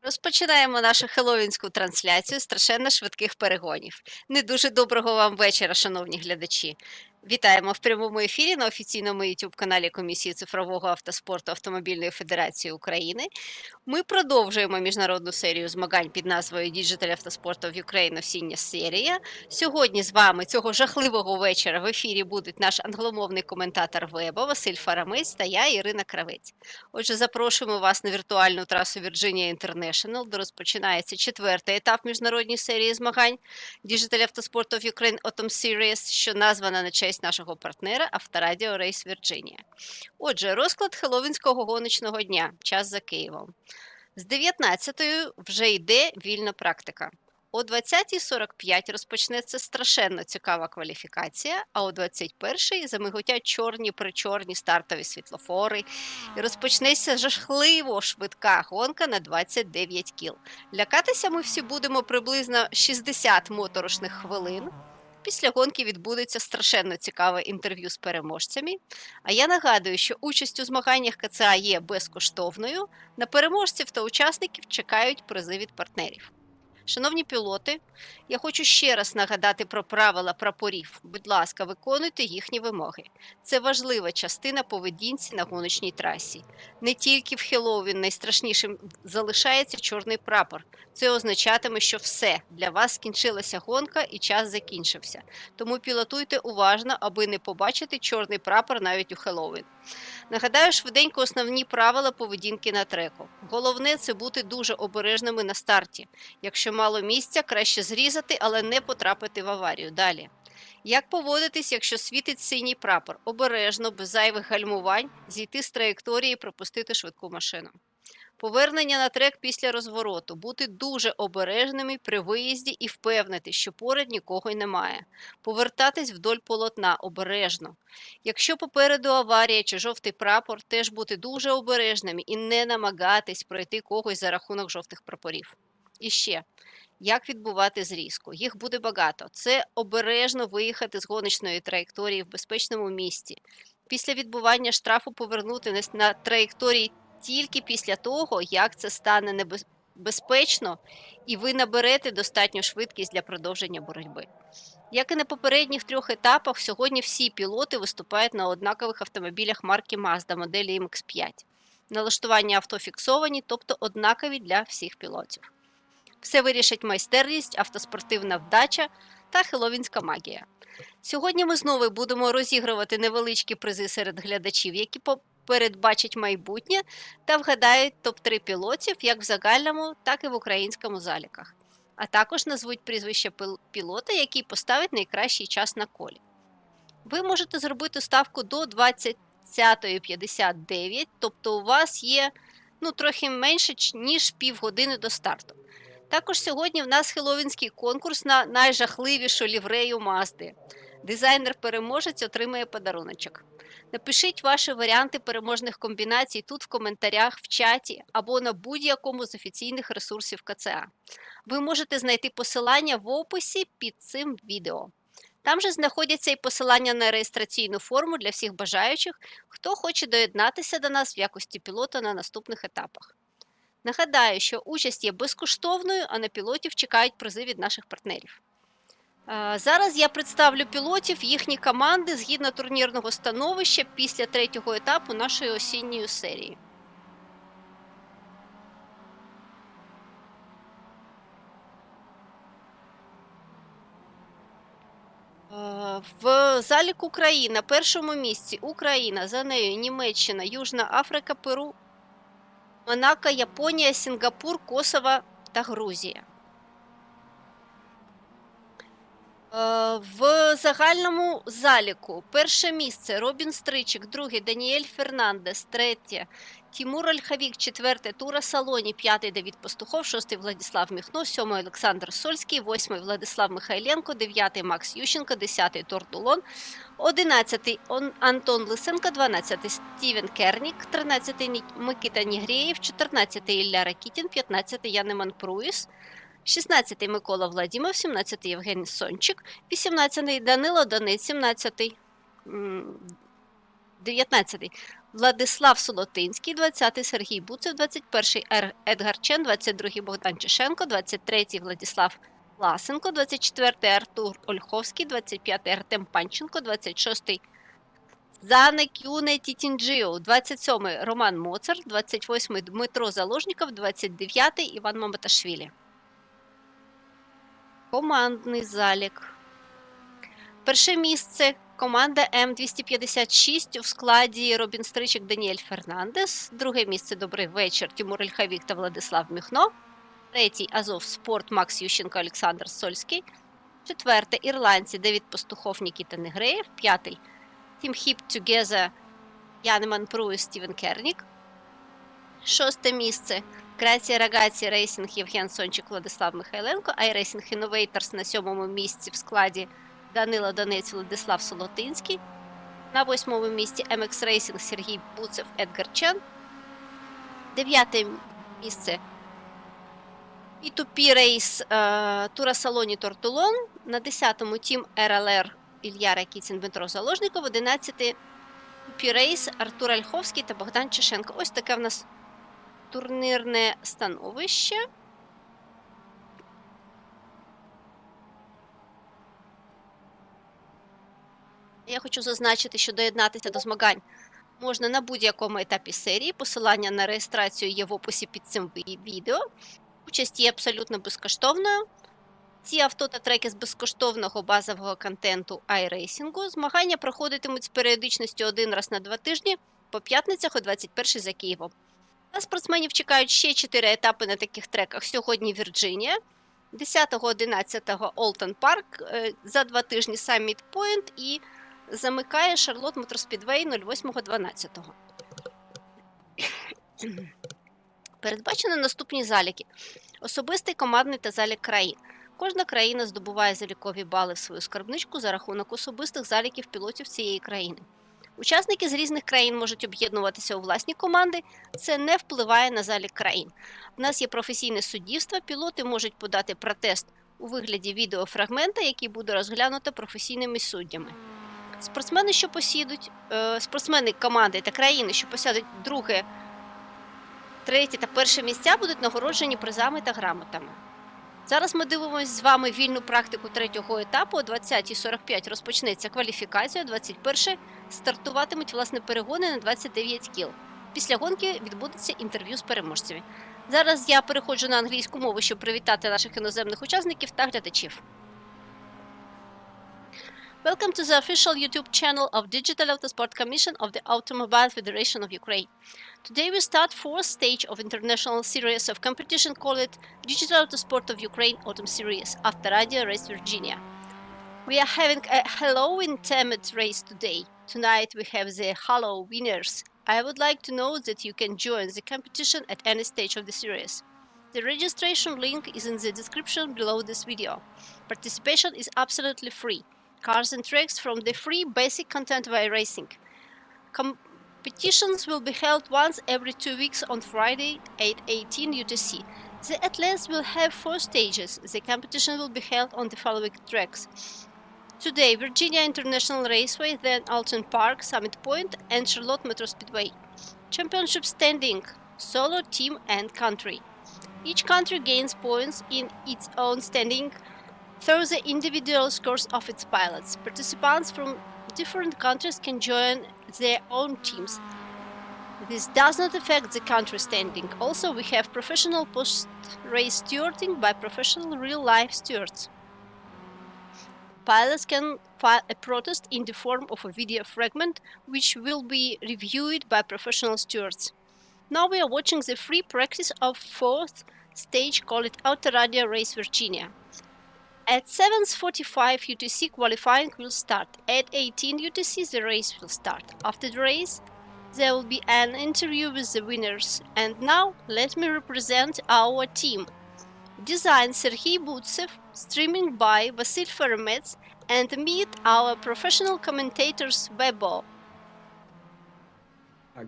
Розпочинаємо нашу хеловінську трансляцію страшенно швидких перегонів. Не дуже доброго вам вечора, шановні глядачі. Вітаємо в прямому ефірі на офіційному ютюб-каналі Комісії цифрового автоспорту Автомобільної Федерації України. Ми продовжуємо міжнародну серію змагань під назвою Digital Autosport of Ukraine осіння серія. Сьогодні з вами цього жахливого вечора в ефірі будуть наш англомовний коментатор веба Василь Фарамець та я, Ірина Кравець. Отже, запрошуємо вас на віртуальну трасу Virginia International, де розпочинається четвертий етап міжнародній серії змагань Digital Autosport of Ukraine Autumn Series, що названа на честь нашого партнера Авторадіо Рейс Вірджинія. Отже, розклад Хеловінського гоночного дня, час за Києвом. З 19-ї вже йде вільна практика. О 20:45 розпочнеться страшенно цікава кваліфікація, а о 21-й замиготять чорні-причорні стартові світлофори і розпочнеться жахливо швидка гонка на 29 кіл. Лякатися ми всі будемо приблизно 60 моторошних хвилин. Після гонки відбудеться страшенно цікаве інтерв'ю з переможцями. А я нагадую, що участь у змаганнях КЦА є безкоштовною. На переможців та учасників чекають призи від партнерів. Шановні пілоти, я хочу ще раз нагадати про правила прапорів. Будь ласка, виконуйте їхні вимоги. Це важлива частина поведінці на гоночній трасі. Не тільки в Хеллоуін найстрашнішим залишається чорний прапор. Це означатиме, що все, для вас скінчилася гонка і час закінчився. Тому пілотуйте уважно, аби не побачити чорний прапор навіть у Хеллоуін. Нагадаю швиденько основні правила поведінки на треку. Головне – це бути дуже обережними на старті. Якщо мало місця, краще зрізати, але не потрапити в аварію. Далі. Як поводитись, якщо світить синій прапор? Обережно, без зайвих гальмувань, зійти з траєкторії і пропустити швидку машину. Повернення на трек після розвороту. Бути дуже обережними при виїзді і впевнити, що поряд нікого й немає. Повертатись вдоль полотна обережно. Якщо попереду аварія чи жовтий прапор, теж бути дуже обережними і не намагатись пройти когось за рахунок жовтих прапорів. І ще. Як відбувати зрізку? Їх буде багато. Це обережно виїхати з гоночної траєкторії в безпечному місці. Після відбування штрафу повернути на траєкторії тільки після того, як це стане небезпечно і ви наберете достатню швидкість для продовження боротьби. Як і на попередніх 3 етапах, сьогодні всі пілоти виступають на однакових автомобілях марки Mazda моделі MX-5. Налаштування авто фіксовані, тобто однакові для всіх пілотів. Все вирішить майстерність, автоспортивна вдача та хеловінська магія. Сьогодні ми знову будемо розігрувати невеличкі призи серед глядачів, які передбачать майбутнє та вгадають топ-3 пілотів як в загальному, так і в українському заліках. А також назвуть прізвище пілота, який поставить найкращий час на колі. Ви можете зробити ставку до 20:59, тобто у вас є трохи менше, ніж півгодини до старту. Також сьогодні в нас хеловінський конкурс на найжахливішу ліврею Мазди. Дизайнер-переможець отримає подаруночок. Напишіть ваші варіанти переможних комбінацій тут в коментарях, в чаті або на будь-якому з офіційних ресурсів КЦА. Ви можете знайти посилання в описі під цим відео. Там же знаходяться і посилання на реєстраційну форму для всіх бажаючих, хто хоче доєднатися до нас в якості пілота на наступних етапах. Нагадаю, що участь є безкоштовною, а на пілотів чекають призи від наших партнерів. Зараз я представлю пілотів, їхні команди згідно турнірного становища після 3-го етапу нашої осінньої серії. В заліку України на першому місці Україна, за нею Німеччина, Южна Африка, Перу, Монако, Японія, Сінгапур, Косово та Грузія. В загальному заліку перше місце Робін Стричик, друге Даніель Фернандес, третє Тімур Ольховік, четверте Тура Салоні, п'ятий Давід Пастухов, шостий Владислав Міхно, сьомий Олександр Сольський, восьмий Владислав Михайленко, дев'ятий Макс Ющенко, десятий Тор Дулон, 11-й Антон Лисенко, 12-й Стівен Кернік, 13-й Микита Нігрєєв, 14-й Ілля Ракітін, 15-й Янеман Пруїс, 16-й Микола Владімов, 17-й Євгеній Сончик, 18-й Данило Донець, 17-й 19-й Владислав Солотинський, 20-й Сергій Буцев, 21-й Едгар Чен, 22-й Богдан Чешенко, 23-й Владислав Власенко, 24-й Артур Ольховський, 25-й Артем Панченко, 26-й Зане Кюне Тітінджіо, 27-й Роман Моцар, 28-й Дмитро Заложніков, 29-й Іван Маматашвілі. Командний залік. Перше місце команда М256 в складі Робін Стричик, Даніель Фернандес. Друге місце Добрий вечір Тимур Ільхавік та Владислав Міхно. Третій Азов Спорт Макс Ющенко, Олександр Сольський. Четверте ірландці Давід Пастухов, Нікіта Негреєв. П'ятий Team Hip Together Янеман Пру і Стівен Кернік. Шосте місце Грація Рагаці Рейсінг Євген Сончик, Владислав Михайленко. iRacing Innovators на 7-му місці в складі Данило Донець, Владислав Солотинський. На 8-му місці MX Racing Сергій Буцев, Едгар Чен. 9-те місце P2P Race Тура Салоні Тортулон. На 10-му Team RLR Ілля Ракіцін, Дмитро Заложников. 11-те P2P Race Артур Ольховський та Богдан Чешенко. Ось таке в нас турнірне становище. Я хочу зазначити, що доєднатися до змагань можна на будь-якому етапі серії. Посилання на реєстрацію є в описі під цим відео. Участь є абсолютно безкоштовною. Ці авто та треки з безкоштовного базового контенту iRacing. Змагання проходитимуть з періодичністю один раз на 2 тижні по п'ятницях о 21-й за Києвом. На спортсменів чекають ще 4 етапи на таких треках. Сьогодні Вірджинія, 10-11 Олтон Парк, за 2 тижні Самміт Пойнт і замикає Шарлот Моторспідвей 08-12. Передбачено наступні заліки. Особистий, командний та залік країн. Кожна країна здобуває залікові бали в свою скарбничку за рахунок особистих заліків пілотів цієї країни. Учасники з різних країн можуть об'єднуватися у власні команди, це не впливає на залік країн. У нас є професійне суддівство, пілоти можуть подати протест у вигляді відеофрагмента, який буде розглянуто професійними суддями. Спортсмени команди та країни, що посядуть друге, третє та перше місця, будуть нагороджені призами та грамотами. Зараз ми дивимося з вами вільну практику третього етапу. О 20:45 розпочнеться кваліфікація, о 21:00 стартуватимуть власне перегони на 29 кіл. Після гонки відбудеться інтерв'ю з переможцями. Зараз я переходжу на англійську мову, щоб привітати наших іноземних учасників та глядачів. Welcome to the official YouTube channel of Digital Autosport Commission of the Automobile Federation of Ukraine. Today we start 4th stage of international series of competition called Digital Autosport of Ukraine Autumn Series, AVTORADIO Race Virginia. We are having a Halloween themed race today. Tonight we have the Halo winners. I would like to know that you can join the competition at any stage of the series. The registration link is in the description below this video. Participation is absolutely free. Cars and tracks from the free basic content of iRacing. Competitions will be held once every 2 weeks on Friday, 8:18 UTC. The athletes will have 4 stages. The competition will be held on the following tracks. Today, Virginia International Raceway, then Alton Park, Summit Point, and Charlotte Motor Speedway. Championship standing, solo, team, and country. Each country gains points in its own standing through the individual scores of its pilots. Participants from different countries can join their own teams. This does not affect the country standing. Also, we have professional post-race stewarding by professional real-life stewards. Pilots can file a protest in the form of a video fragment, which will be reviewed by professional stewards. Now we are watching the free practice of 4th stage called AVTORADIO Race Virginia. At 7:45 UTC, qualifying will start. At 18 UTC, the race will start. After the race, there will be an interview with the winners. And now, let me represent our team. Design Serhiy Butsev, streaming by Vasil Feremets, and meet our professional commentators Webo.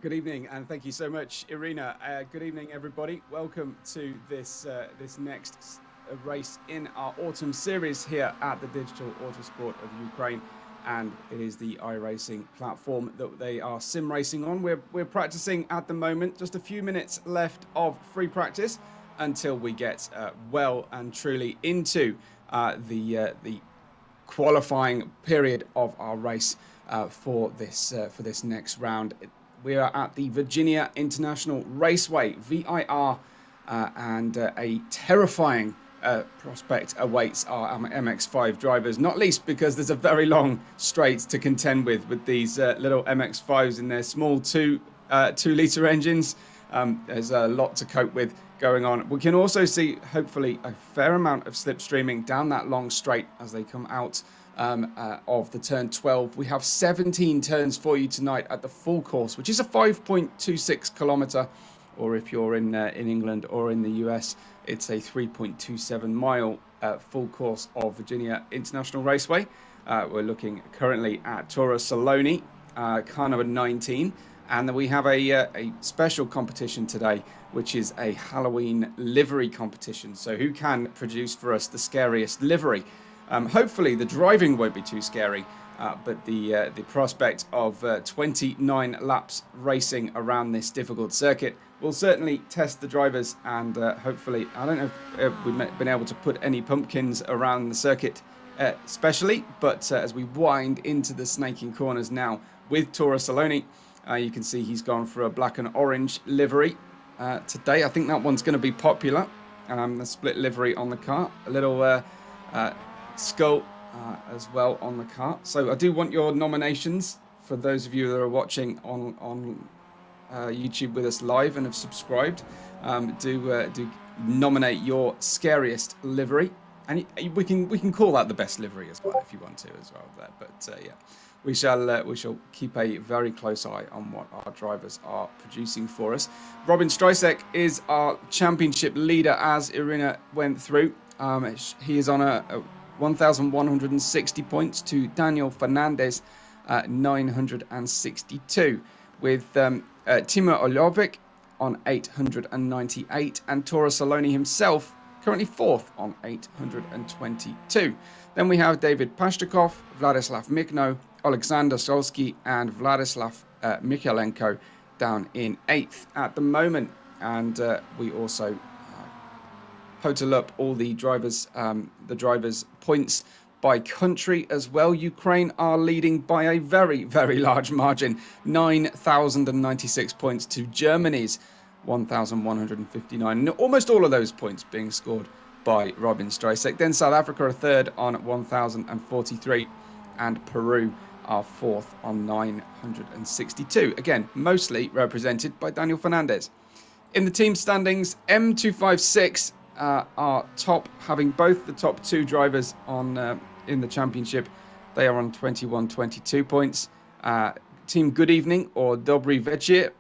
Good evening, and thank you so much, Irina. Good evening, everybody. Welcome to this next race in our autumn series here at the Digital Autosport of Ukraine. and it is the iRacing platform that they are sim racing on. We're practicing at the moment, just a few minutes left of free practice until we get well and truly into the qualifying period of our race for this next round. We are at the Virginia International Raceway, VIR, and a terrifying prospect awaits our MX-5 drivers, not least because there's a very long straight to contend with these little MX-5s in their small 2-litre engines. There's a lot to cope with going on. We can also see, hopefully, a fair amount of slipstreaming down that long straight as they come out of the turn 12. We have 17 turns for you tonight at the full course, which is a 5.26 kilometre, or if you're in England or in the US, it's a 3.27 mile full course of Virginia International Raceway. We're looking currently at Tora Saloni, car number 19. And then we have a special competition today, which is a Halloween livery competition. So who can produce for us the scariest livery? Hopefully the driving won't be too scary, but the prospect of 29 laps racing around this difficult circuit will certainly test the drivers. And hopefully, I don't know if we've been able to put any pumpkins around the circuit especially, but as we wind into the snaking corners now with Tora Saloni, you can see he's gone for a black and orange livery today. I think that one's going to be popular. The split livery on the car, a little skull as well on the car. So I do want your nominations for those of you that are watching on YouTube with us live and have subscribed. Do nominate your scariest livery, and we can call that the best livery as well if you want to as well. There, but yeah. We shall keep a very close eye on what our drivers are producing for us. Robin Strysek is our championship leader as Irina went through. He is on a 1,160 points to Daniel Fernandez 962, with Timo Olovic on 898, and Tora Saloni himself currently fourth on 822. Then we have David Pashtakov, Vladislav Mikno, Alexander Solsky, and Vladislav Michalenko down in 8th at the moment. And we also total up all the drivers' points by country as well. Ukraine are leading by a very, very large margin, 9,096 points to Germany's 1,159. And almost all of those points being scored by Robin Strysek. Then South Africa are third on 1,043, and Peru are fourth on 962. Again, mostly represented by Daniel Fernandez. In the team standings, M256 are top, having both the top two drivers on in the championship. They are on 21-22 points. Team Good Evening, or Dobry Večer,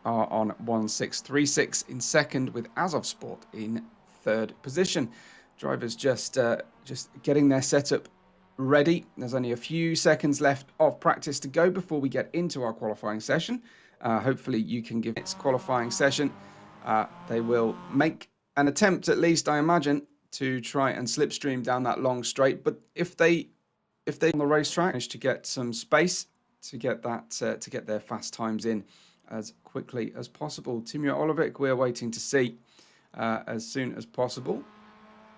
are on 1636 in second, with Azov Sport in third position. Drivers just getting their setup ready. There's only a few seconds left of practice to go before we get into our qualifying session. Hopefully you can give its qualifying session. They will make an attempt, at least I imagine, to try and slipstream down that long straight. But if they on the racetrack manage to get some space to get that to get their fast times in as quickly as possible. Timur Olovic, we're waiting to see as soon as possible,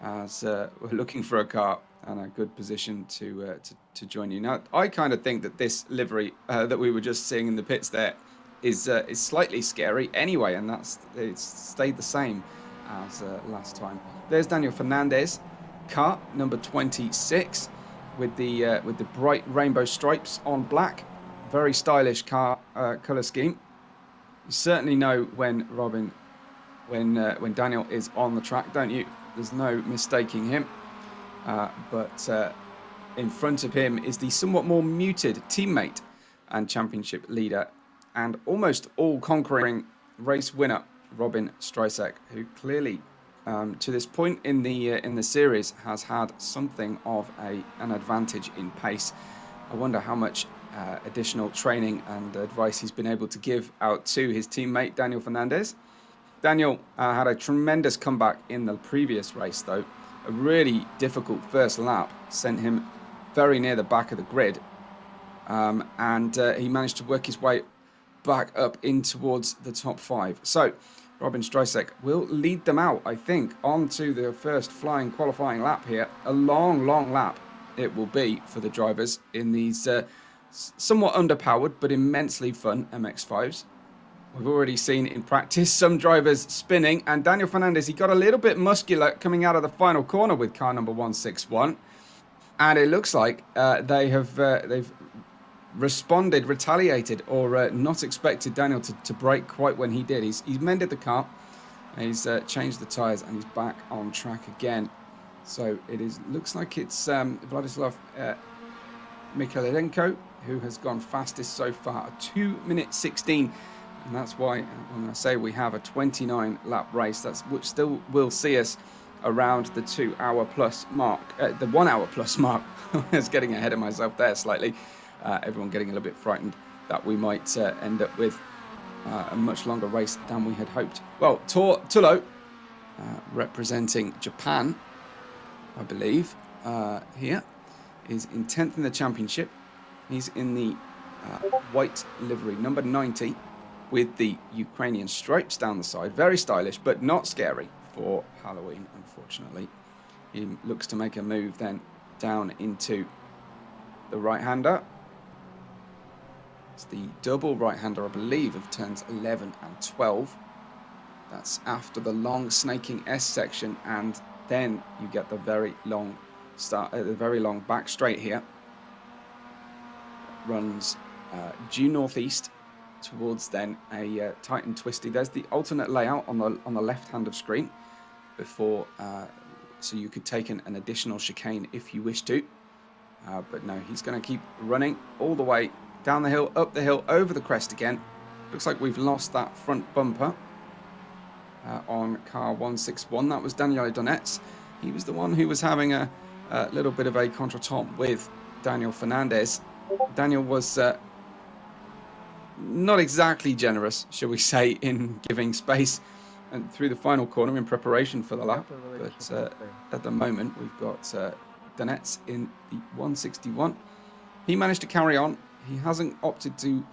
as we're looking for a car and a good position to join you. Now, I kind of think that this livery that we were just seeing in the pits there is slightly scary anyway, and it's stayed the same as last time. There's Daniel Fernandez, car number 26, with the bright rainbow stripes on black. Very stylish car color scheme. You certainly know when Daniel is on the track, don't you? There's no mistaking him. But in front of him is the somewhat more muted teammate and championship leader, and almost all-conquering race winner, Robin Strysek, who clearly, to this point in the series, has had something of an advantage in pace. I wonder how much additional training and advice he's been able to give out to his teammate, Daniel Fernandez. Daniel had a tremendous comeback in the previous race, though. A really difficult first lap sent him very near the back of the grid, and he managed to work his way back up in towards the top 5. So Robin Strysek will lead them out, I think, onto the first flying qualifying lap here. A long lap it will be for the drivers in these somewhat underpowered but immensely fun MX-5s. We've already seen in practice some drivers spinning, and Daniel Fernandez, he got a little bit muscular coming out of the final corner with car number 161, and it looks like they've retaliated, or not expected Daniel to brake quite when he did. He's mended the car, he's changed the tyres, and he's back on track again. So it looks like it's Vladislav Mikhailenko who has gone fastest so far, a 2:16. And that's why when I say we have a 29 lap race, which still will see us around the 2 hour plus mark, the 1 hour plus mark. I was getting ahead of myself there slightly. Everyone getting a little bit frightened that we might end up with a much longer race than we had hoped. Well, Tulo, representing Japan, I believe, here, is in 10th in the championship. He's in the white livery, number 90, with the Ukrainian stripes down the side. Very stylish, but not scary for Halloween, unfortunately. He looks to make a move then down into the right-hander. It's the double right-hander, I believe, of turns 11 and 12. That's after the long snaking S section, and then you get the very long back straight here. Runs due northeast towards then a tight and twisty. There's the alternate layout on the left hand of screen before, so you could take an additional chicane if you wish to. But no, he's going to keep running all the way down the hill, up the hill, over the crest again. Looks like we've lost that front bumper on car 161. That was Daniel Donetz. He was the one who was having a little bit of a contretemps with Daniel Fernandez. Daniel was not exactly generous, shall we say, in giving space and through the final corner in preparation for the lap. But at the moment, we've got Donetz in the 161. He managed to carry on. He hasn't opted to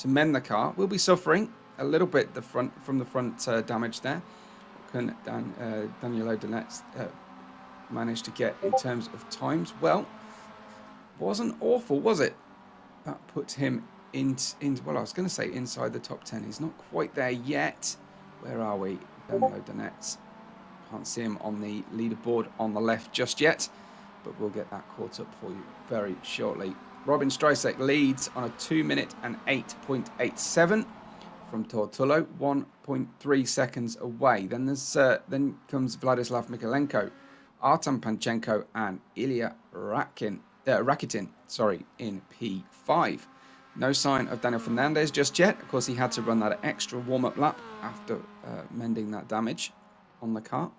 mend the car. We'll be suffering a little bit from the front damage there. Can Daniel Donetz manage to get in terms of times? Well, wasn't awful, was it? That puts him in, well, I was going to say inside the top 10. He's not quite there yet. Where are we? Daniel Donetz. Can't see him on the leaderboard on the left just yet, but we'll get that caught up for you very shortly. Robin Strysek leads on a 2:08.87 from Tortullo, 1.3 seconds away. Then comes Vladislav Mikhailenko, Artem Panchenko, and Ilya Rakitin, in P5. No sign of Daniel Fernandez just yet. Of course, he had to run that extra warm-up lap after mending that damage on the car.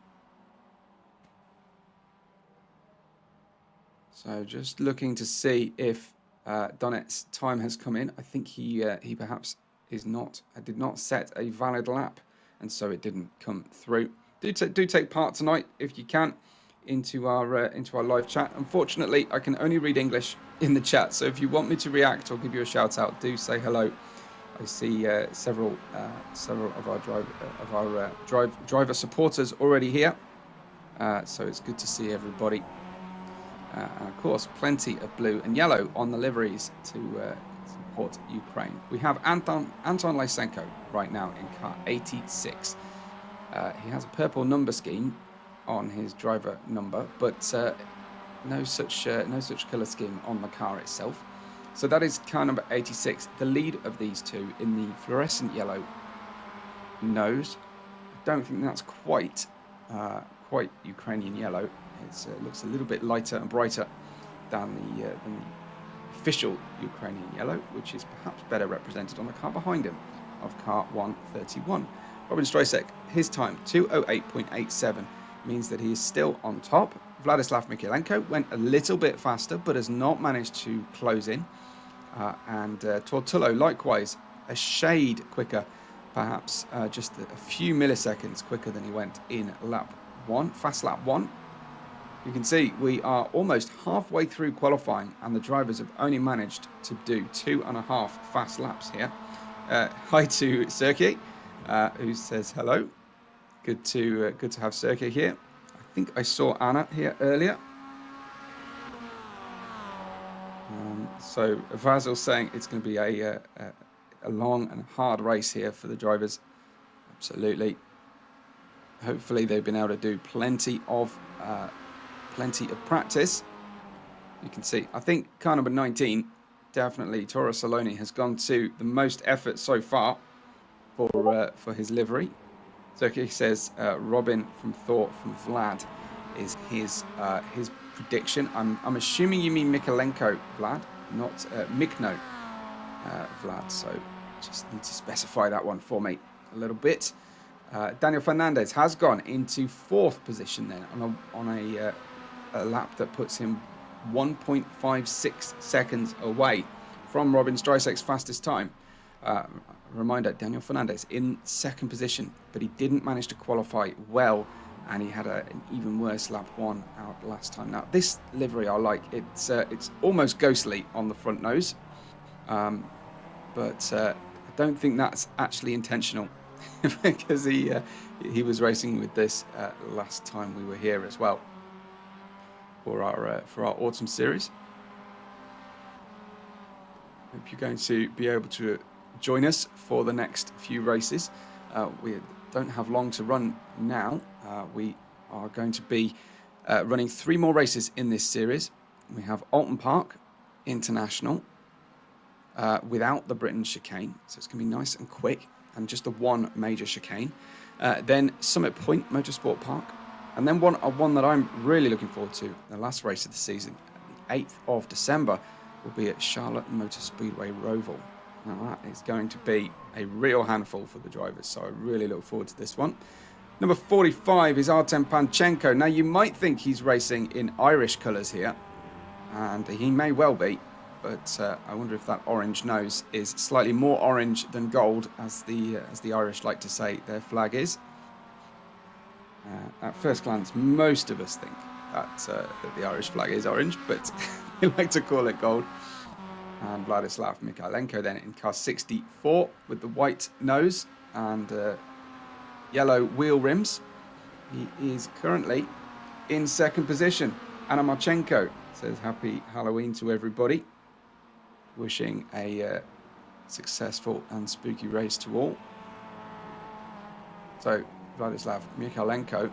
So just looking to see if Donetz's time has come in. I think he perhaps did not set a valid lap, and so it didn't come through. Do take part tonight if you can into our live chat. Unfortunately, I can only read English in the chat, so if you want me to react or give you a shout out, do say hello. I see several of our driver supporters already here, so it's good to see everybody. And of course, plenty of blue and yellow on the liveries to support Ukraine. We have Anton Lysenko right now in car 86. He has a purple number scheme on his driver number, but no such color scheme on the car itself. So that is car number 86, the lead of these two in the fluorescent yellow nose. I don't think that's quite Ukrainian yellow. It looks a little bit lighter and brighter than the official Ukrainian yellow, which is perhaps better represented on the car behind him of car 131. Robin Strysek, his time 2:08.87 means that he is still on top. Vladislav Mikhailenko went a little bit faster, but has not managed to close in. And Tortullo, likewise, a shade quicker, perhaps just a few milliseconds quicker than he went in lap 1, fast lap 1. You can see we are almost halfway through qualifying and the drivers have only managed to do 2.5 fast laps here. Hi to Sergey, who says hello. Good to have Sergey here. I think I saw Anna here earlier. So Vasil's saying it's going to be a long and hard race here for the drivers. Absolutely. Hopefully they've been able to do plenty of practice. You can see, I think car number 19, definitely Toro Saloni, has gone to the most effort so far for his livery. Sergey says Robin from Thor from Vlad is his prediction. I'm assuming you mean Mikalenko, Vlad, not Mikno, Vlad. So just need to specify that one for me a little bit. Daniel Fernandez has gone into 4th position then on a lap that puts him 1.56 seconds away from Robin Strysek's fastest time. Reminder, Daniel Fernandez in 2nd position, but he didn't manage to qualify well, and he had an even worse lap 1 out last time. Now this livery I like. It's almost ghostly on the front nose, but I don't think that's actually intentional. Because he was racing with this last time we were here as well for our autumn series. Hope you're going to be able to join us for the next few races. We don't have long to run now. We are going to be running 3 more races in this series. We have Alton Park International without the Britain chicane, so it's going to be nice and quick. And just the 1 major chicane. Then Summit Point Motorsport Park. And then one that I'm really looking forward to, the last race of the season, the 8th of December, will be at Charlotte Motor Speedway Roval. Now that is going to be a real handful for the drivers, so I really look forward to this one. Number 45 is Artem Panchenko. Now you might think he's racing in Irish colours here, and he may well be. But I wonder if that orange nose is slightly more orange than gold, as the Irish like to say their flag is. At first glance, most of us think that the Irish flag is orange, but we like to call it gold. And Vladislav Mikalenko then in car 64 with the white nose and yellow wheel rims. He is currently in 2nd position. Anna Marchenko says happy Halloween to everybody. Wishing a successful and spooky race to all. So Vladislav Mikalenko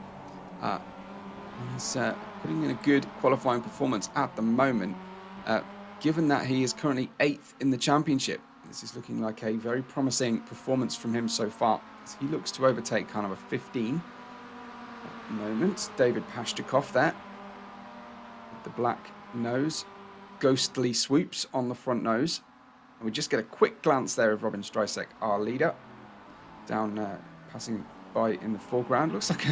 is putting in a good qualifying performance at the moment, given that he is currently 8th in the championship. This is looking like a very promising performance from him so far, as he looks to overtake car number 15 at the moment. David Pashtukov there with the black nose. Ghostly swoops on the front nose, and we just get a quick glance there of Robin Strysek, our leader, down passing by in the foreground. Looks like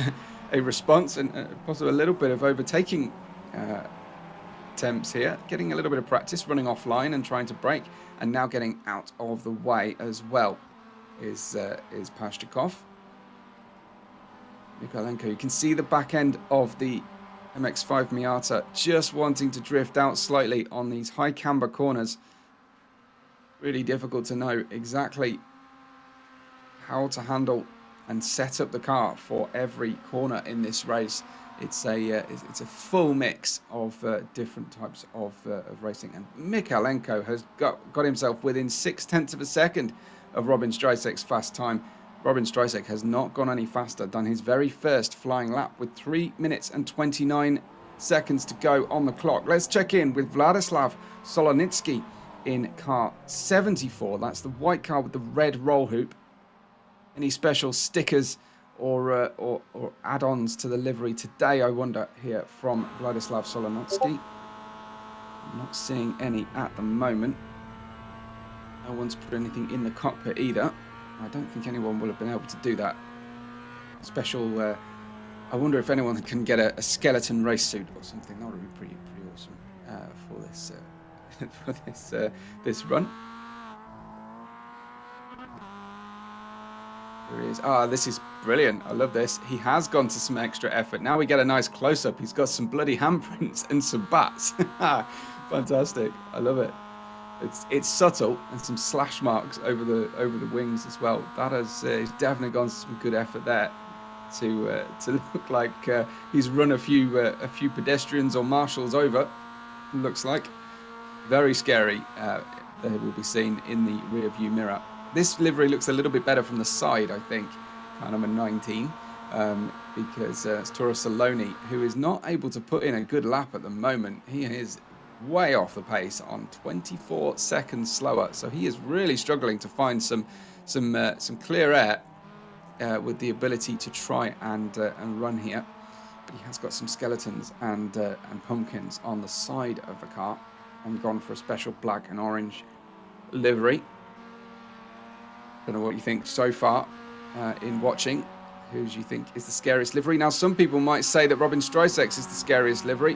a response and possibly a little bit of overtaking attempts here, getting a little bit of practice running offline and trying to brake, and now getting out of the way as well is Pashtukov. Mikalenko, you can see the back end of the MX-5 Miata just wanting to drift out slightly on these high camber corners. Really difficult to know exactly how to handle and set up the car for every corner in this race. It's a full mix of different types of racing, and Mikalenko has got himself within 0.6 of a second of Robin Strysek's fast time. Robin Strysek has not gone any faster, done his very first flying lap with 3 minutes and 29 seconds to go on the clock. Let's check in with Vladislav Solonitsky in car 74. That's the white car with the red roll hoop. Any special stickers or add-ons to the livery today, I wonder, here from Vladislav Solonitsky? I'm not seeing any at the moment. No one's put anything in the cockpit either. I don't think anyone will have been able to do that. Special, I wonder if anyone can get a skeleton race suit or something. That would be pretty awesome for this run. Here he is. Ah, this is brilliant. I love this. He has gone to some extra effort. Now we get a nice close-up. He's got some bloody handprints and some bats. Fantastic. I love it. It's subtle and some slash marks over the wings as well. That has he's definitely gone to some good effort there to look like he's run a few pedestrians or marshals over. Looks like very scary. They will be seen in the rear view mirror. This livery looks a little bit better from the side, I think, car number 19, because it's Toro Saloni, who is not able to put in a good lap at the moment. He is way off the pace on 24 seconds slower, so he is really struggling to find some clear air with the ability to try and run here. But he has got some skeletons and pumpkins on the side of the car, and gone for a special black and orange livery. Don't know what you think so far in watching. Who do you think is the scariest livery? Now, some people might say that Robin Strysek's is the scariest livery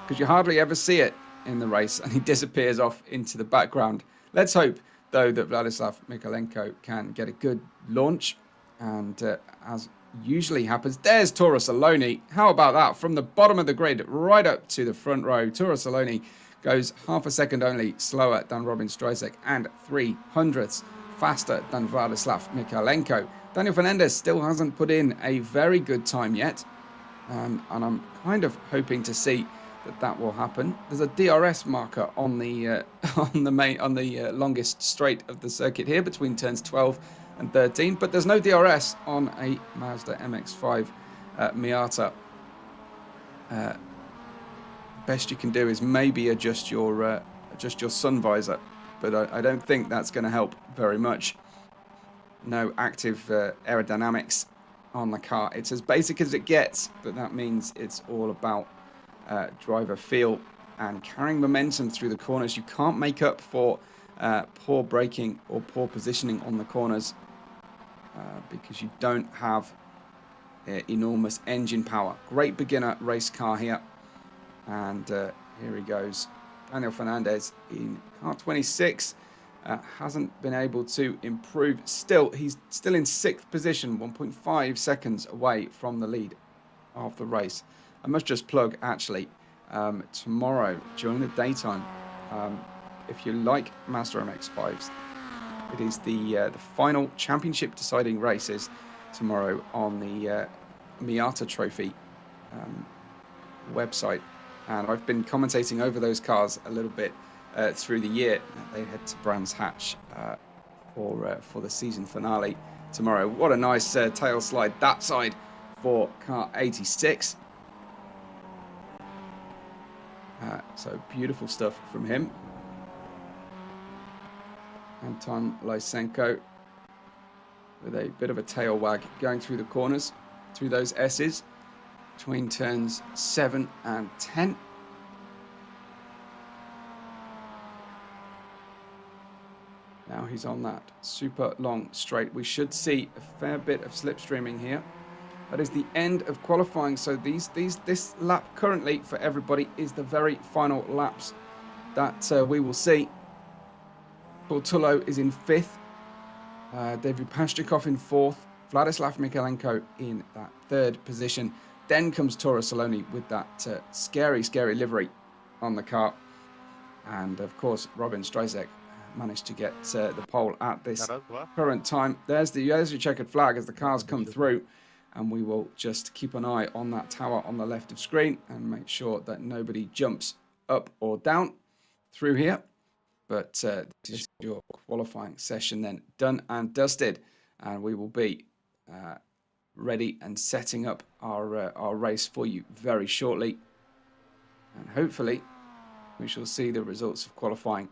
because you hardly ever see it in the race, and he disappears off into the background. Let's hope, though, that Vladislav Mikalenko can get a good launch, and as usually happens, there's Toro Saloni. How about that? From the bottom of the grid right up to the front row, Toro Saloni goes half a second only slower than Robin Strysek and 3/100ths faster than Vladislav Mikalenko. Daniel Fernandez still hasn't put in a very good time yet, and I'm kind of hoping to see that will happen. There's a DRS marker on the longest straight of the circuit here between turns 12 and 13, but there's no DRS on a Mazda MX-5 Miata. Best you can do is maybe adjust your sun visor, but I don't think that's going to help very much. No active aerodynamics on the car. It's as basic as it gets, but that means it's all about driver feel and carrying momentum through the corners. You can't make up for poor braking or poor positioning on the corners because you don't have enormous engine power. Great beginner race car here, and here he goes. Daniel Fernandez in car 26 hasn't been able to improve. He's still in 6th position, 1.5 seconds away from the lead of the race. I must just plug, actually, tomorrow during the daytime, if you like Mazda MX-5s, it is the final championship deciding races tomorrow on the Miata Trophy website, and I've been commentating over those cars a little bit through the year. They head to Brands Hatch for the season finale tomorrow. What a nice tail slide that side for car 86. So beautiful stuff from him. Anton Lysenko with a bit of a tail wag going through the corners, through those S's, between turns 7 and 10. Now he's on that super long straight. We should see a fair bit of slipstreaming here. That is the end of qualifying. So this lap currently for everybody is the very final laps that we will see. Bortullo is in 5th. David Pashchikov in 4th. Vladislav Mikalenko in that 3rd position. Then comes Toro Saloni with that scary livery on the car. And of course, Robin Strysek managed to get the pole at this current time. There's your checkered flag as the cars come through. And we will just keep an eye on that tower on the left of screen and make sure that nobody jumps up or down through here. But this is your qualifying session then done and dusted, and we will be ready and setting up our race for you very shortly. And hopefully we shall see the results of qualifying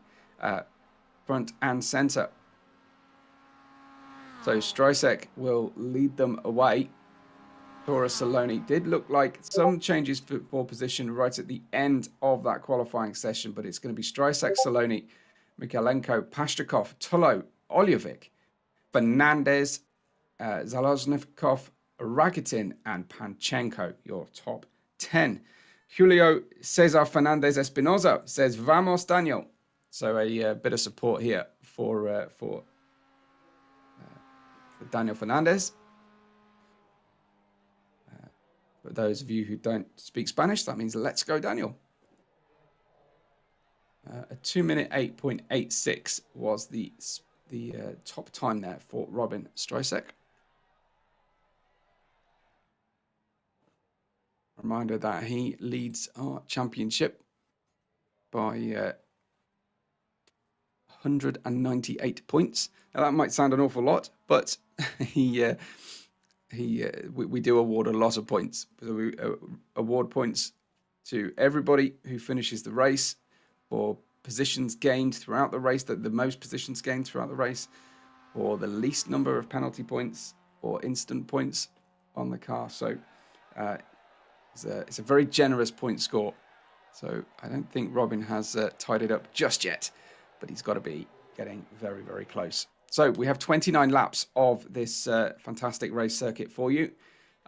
front and center. So Strysek will lead them away. Toro Saloni did look like some changes for position right at the end of that qualifying session, but it's going to be Strysek, Saloni, Mikalenko, Pashchikov, Tullo, Oljovic, Fernandez, Zalozhnikov, Rakitin, and Panchenko, your top 10. Julio Cesar Fernandez Espinoza says, Vamos, Daniel. So a bit of support here for for Daniel Fernandez. For those of you who don't speak Spanish, that means let's go, Daniel. A 2-minute 8.86 was the top time there for Robin Strysek. Reminder that he leads our championship by 198 points. Now that might sound an awful lot, but we do award a lot of points. So we award points to everybody who finishes the race for positions gained throughout the race, the most positions gained throughout the race, or the least number of penalty points or instant points on the car. So it's a very generous point score. So I don't think Robin has tied it up just yet, but he's got to be getting very, very close. So we have 29 laps of this fantastic race circuit for you.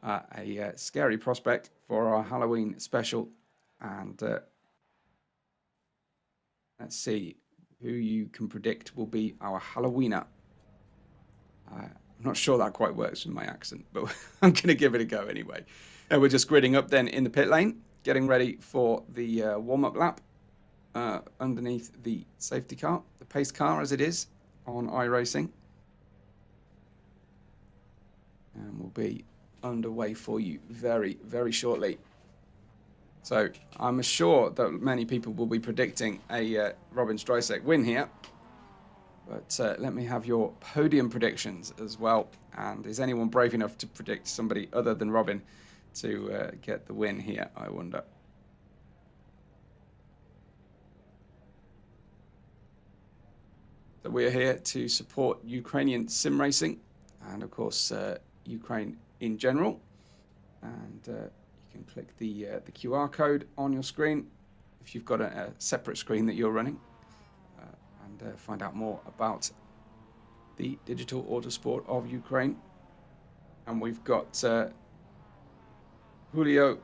A scary prospect for our Halloween special. And let's see who you can predict will be our Halloweener. I'm not sure that quite works with my accent, but I'm going to give it a go anyway. We're just gridding up then in the pit lane, getting ready for the warm-up lap underneath the safety car, the pace car as it is on iRacing. And we'll be underway for you very, very shortly. So I'm sure that many people will be predicting a Robin Strysek win here. But let me have your podium predictions as well. And is anyone brave enough to predict somebody other than Robin to get the win here, I wonder? So we're here to support Ukrainian sim racing and, of course, Ukraine in general. And you can click the QR code on your screen if you've got a separate screen that you're running and find out more about the Digital Autosport of Ukraine. And we've got Julio,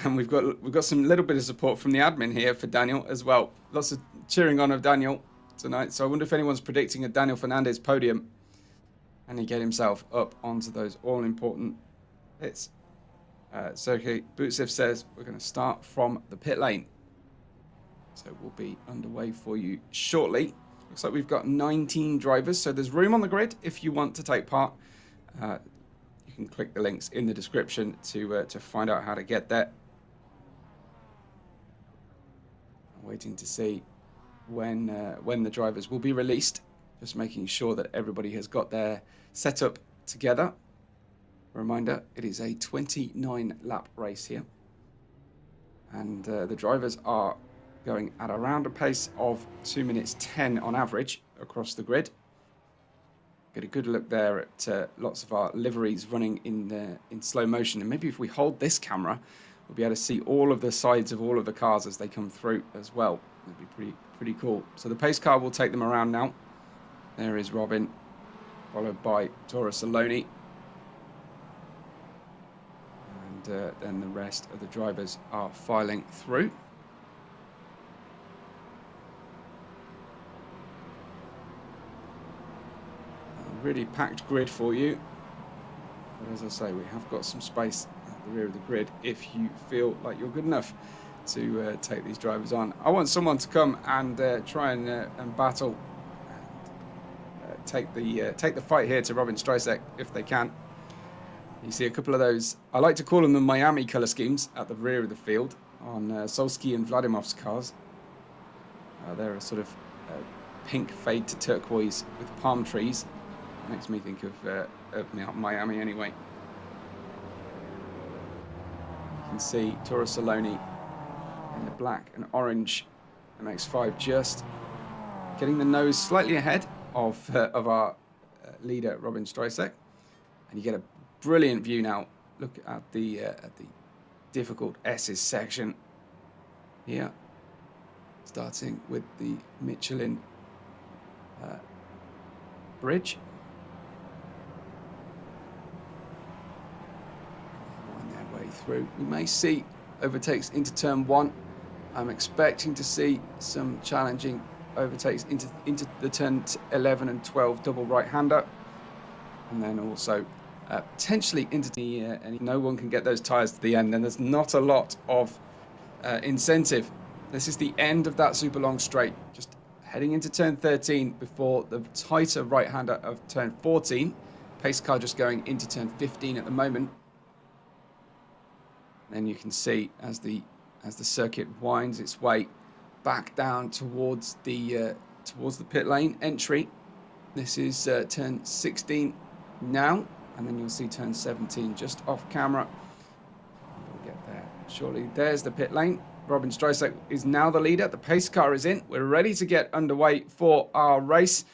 and we've got some little bit of support from the admin here for Daniel as well. Lots of cheering on of Daniel tonight. So I wonder if anyone's predicting a Daniel Fernandez podium and he get himself up onto those all-important pits. Sergey Butsev says we're going to start from the pit lane. So we'll be underway for you shortly. Looks like we've got 19 drivers, so there's room on the grid if you want to take part. You can click the links in the description to find out how to get there. I'm waiting to see when the drivers will be released. Just making sure that everybody has got their setup together. Reminder, it is a 29-lap race here. And the drivers are going at around a pace of 2 minutes 10 on average across the grid. Get a good look there at lots of our liveries running in slow motion. And maybe if we hold this camera, we'll be able to see all of the sides of all of the cars as they come through as well. That'd be pretty cool. So the pace car will take them around now. There is Robin, followed by Tora Saloni. And then the rest of the drivers are filing through. A really packed grid for you. But as I say, we have got some space at the rear of the grid if you feel like you're good enough to take these drivers on. I want someone to come and try and battle and take the fight here to Robin Strysek if they can. You see a couple of those, I like to call them the Miami colour schemes at the rear of the field on Solsky and Vladimov's cars. They're a sort of pink fade to turquoise with palm trees. Makes me think of Miami anyway. You can see Tora Saloni in the black and orange MX-5 just getting the nose slightly ahead of our leader Robin Strysek, and you get a brilliant view now. Look at the difficult S's section here, starting with the Michelin bridge. Wind their way through. We may see overtakes into turn 1. I'm expecting to see some challenging overtakes into the turn 11 and 12 double right-hander. and then also potentially into the and no one can get those tyres to the end, then there's not a lot of incentive. This is the end of that super long straight, just heading into turn 13 before the tighter right-hander of turn 14. Pace car just going into turn 15 at the moment. And you can see as the circuit winds its way back down towards the pit lane entry. This is turn 16 now, and then you'll see turn 17 just off camera. We'll get there shortly. There's the pit lane. Robin Streisek is now the leader. The pace car is in. We're ready to get underway for our race.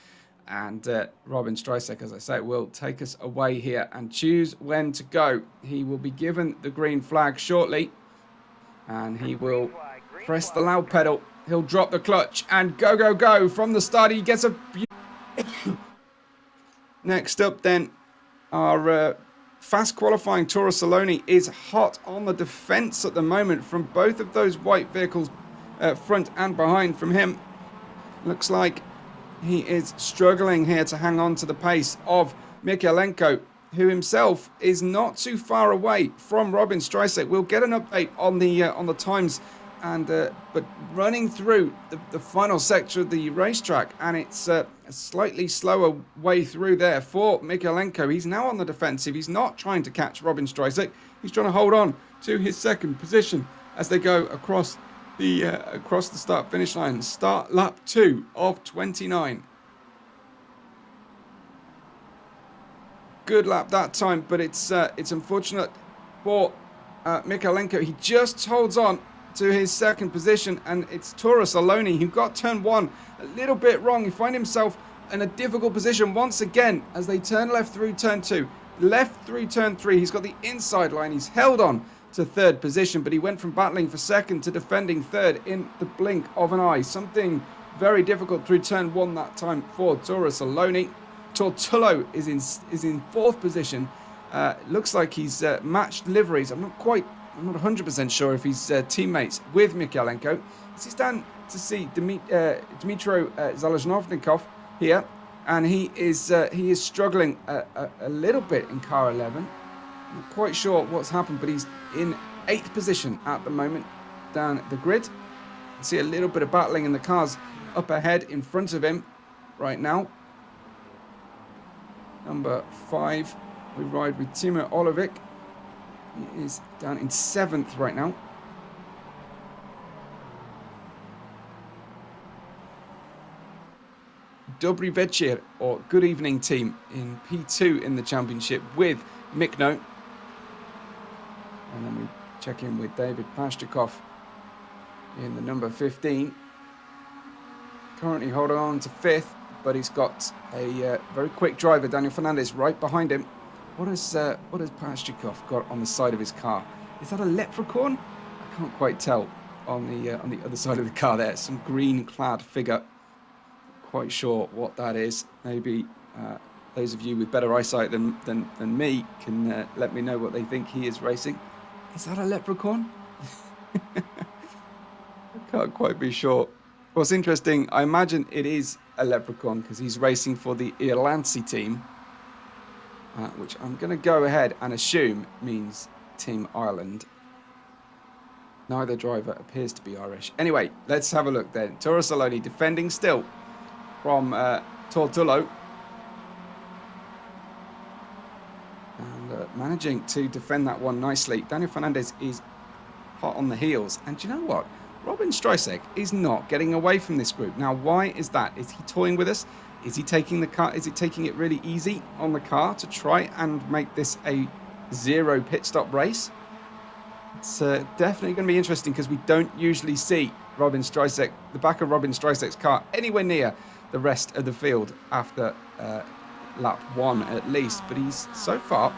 And Robin Streisek, as I say, will take us away here and choose when to go. He will be given the green flag shortly. And he will press the loud pedal. He'll drop the clutch and go, go, go. From the start, he gets a... Next up, then, our fast qualifying Toro Saloni is hot on the defence at the moment from both of those white vehicles, front and behind from him. Looks like he is struggling here to hang on to the pace of Mikhailenko, who himself is not too far away from Robin Streisek. We'll get an update on the times, and but running through the final sector of the racetrack, and it's a slightly slower way through there for Mikhailenko. He's now on the defensive. He's not trying to catch Robin Streisek. He's trying to hold on to his second position as they go across the start finish line. Start lap 2 of 29. Good lap that time, but it's unfortunate for Mikhailenko. He just holds on to his second position, and it's Toro Saloni who got turn 1 a little bit wrong. He finds himself in a difficult position once again as they turn left through turn 2, left through turn 3. He's got the inside line. He's held on to third position, but he went from battling for second to defending third in the blink of an eye. Something very difficult through turn 1 that time for Toro Saloni. Tortullo is in fourth position. Looks like he's matched liveries. I'm not 100% sure if he's teammates with Mikhailenko. This is down to see Dmitro Zalezhnovnikov here, and he is struggling a little bit in car 11. I'm not quite sure what's happened, but he's in 8th position at the moment down the grid. You can see a little bit of battling in the cars up ahead in front of him right now. Number 5, we ride with Timur Olovic. He is down in 7th right now. Dobry večer, or good evening team, in P2 in the championship with Mikno. And then we check in with David Pashtukov in the number 15. Currently holding on to 5th, but he's got a very quick driver, Daniel Fernandez, right behind him. What has Pashtukov got on the side of his car? Is that a leprechaun? I can't quite tell on the other side of the car there. Some green-clad figure. Quite sure what that is. Maybe those of you with better eyesight than me can let me know what they think he is racing. Is that a leprechaun? I can't quite be sure. What's interesting, I imagine it is a leprechaun because he's racing for the Irlanzi team, which I'm going to go ahead and assume means Team Ireland. Neither driver appears to be Irish. Anyway, let's have a look then. Toro Saloni defending still from Tortullo. And managing to defend that one nicely. Daniel Fernandez is hot on the heels. And do you know what? Robin Streisek is not getting away from this group. Now, why is that? Is he toying with us? Is he taking the car? Is he taking it really easy on the car to try and make this a 0 pit stop race? It's definitely going to be interesting because we don't usually see Robin Streisek, the back of Robin Streisek's car, anywhere near the rest of the field after lap 1 at least. But he's so far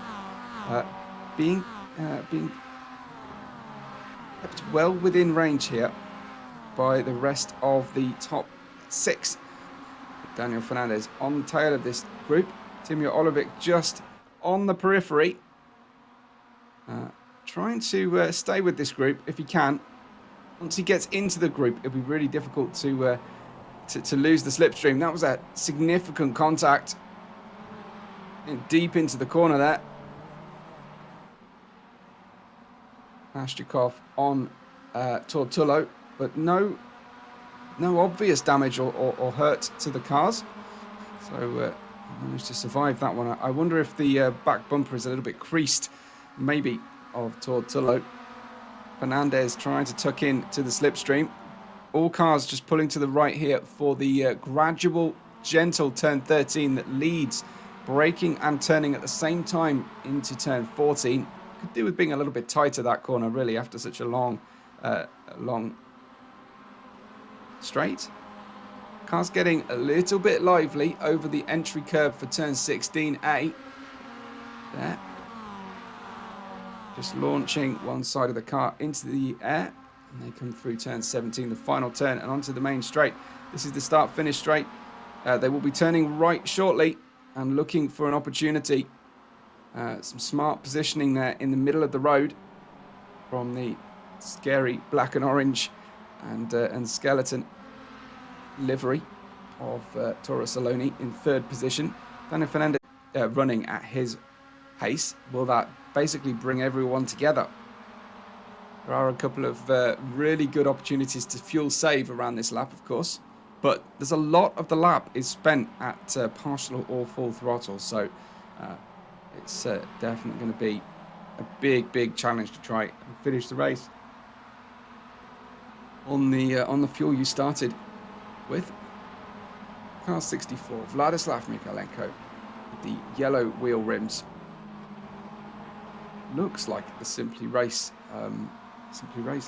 being kept well within range here by the rest of the top 6. Daniel Fernandez on the tail of this group. Timur Olovic just on the periphery. Trying to stay with this group if he can. Once he gets into the group, it'll be really difficult to lose the slipstream. That was a significant contact. deep into the corner there. Ashtikov on Tortullo, but no obvious damage or hurt to the cars. So managed to survive that one. I wonder if the back bumper is a little bit creased, maybe, of Tortullo. Fernandez trying to tuck in to the slipstream. All cars just pulling to the right here for the gradual, gentle turn 13 that leads, braking and turning at the same time into turn 14. Could do with being a little bit tighter that corner, really, after such a long straight. Car's getting a little bit lively over the entry curve for turn 16A. There. Just launching one side of the car into the air. And they come through turn 17, the final turn, and onto the main straight. This is the start-finish straight. They will be turning right shortly and looking for an opportunity. Some smart positioning there in the middle of the road from the scary black and orange and skeleton livery of Toro Saloni in third position. Daniel Fernandez running at his pace. Will that basically bring everyone together? There are a couple of really good opportunities to fuel save around this lap, of course, but there's a lot of the lap is spent at partial or full throttle, so it's definitely going to be a big challenge to try and finish the race on the fuel you started with. Car 64, Vladislav Mikalenko, with the yellow wheel rims. Looks like the Simply Race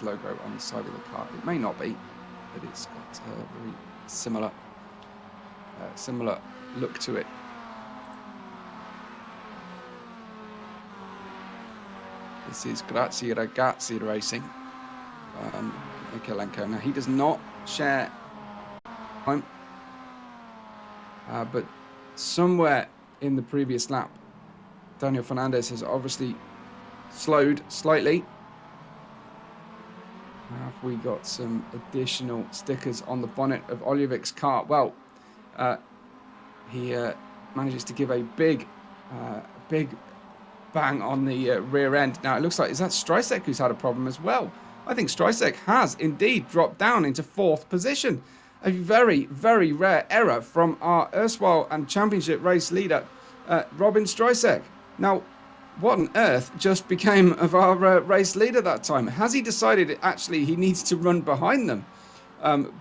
logo on the side of the car. It may not be, but it's got a very similar look to it. This is Grazie Ragazzi Racing. Mikalenko. Now, he does not share time, but somewhere in the previous lap, Daniel Fernandez has obviously slowed slightly. Have we got some additional stickers on the bonnet of Oljevik's car? Well, he manages to give a big bang on the rear end. Now, it looks like, is that Streisek who's had a problem as well? I think Streisek has indeed dropped down into fourth position. A very rare error from our erstwhile and championship race leader, Robin Streisek. Now, what on earth just became of our race leader that time? Has he decided actually he needs to run behind them?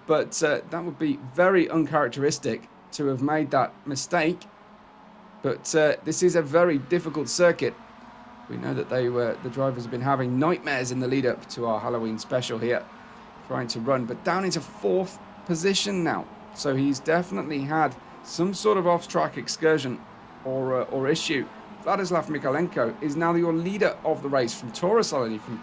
But that would be very uncharacteristic to have made that mistake. But this is a very difficult circuit. We know that the drivers have been having nightmares in the lead up to our Halloween special here, trying to run, but down into fourth position now. So he's definitely had some sort of off-track excursion or issue. Vladislav Mikalenko is now your leader of the race from Toro Saloni, from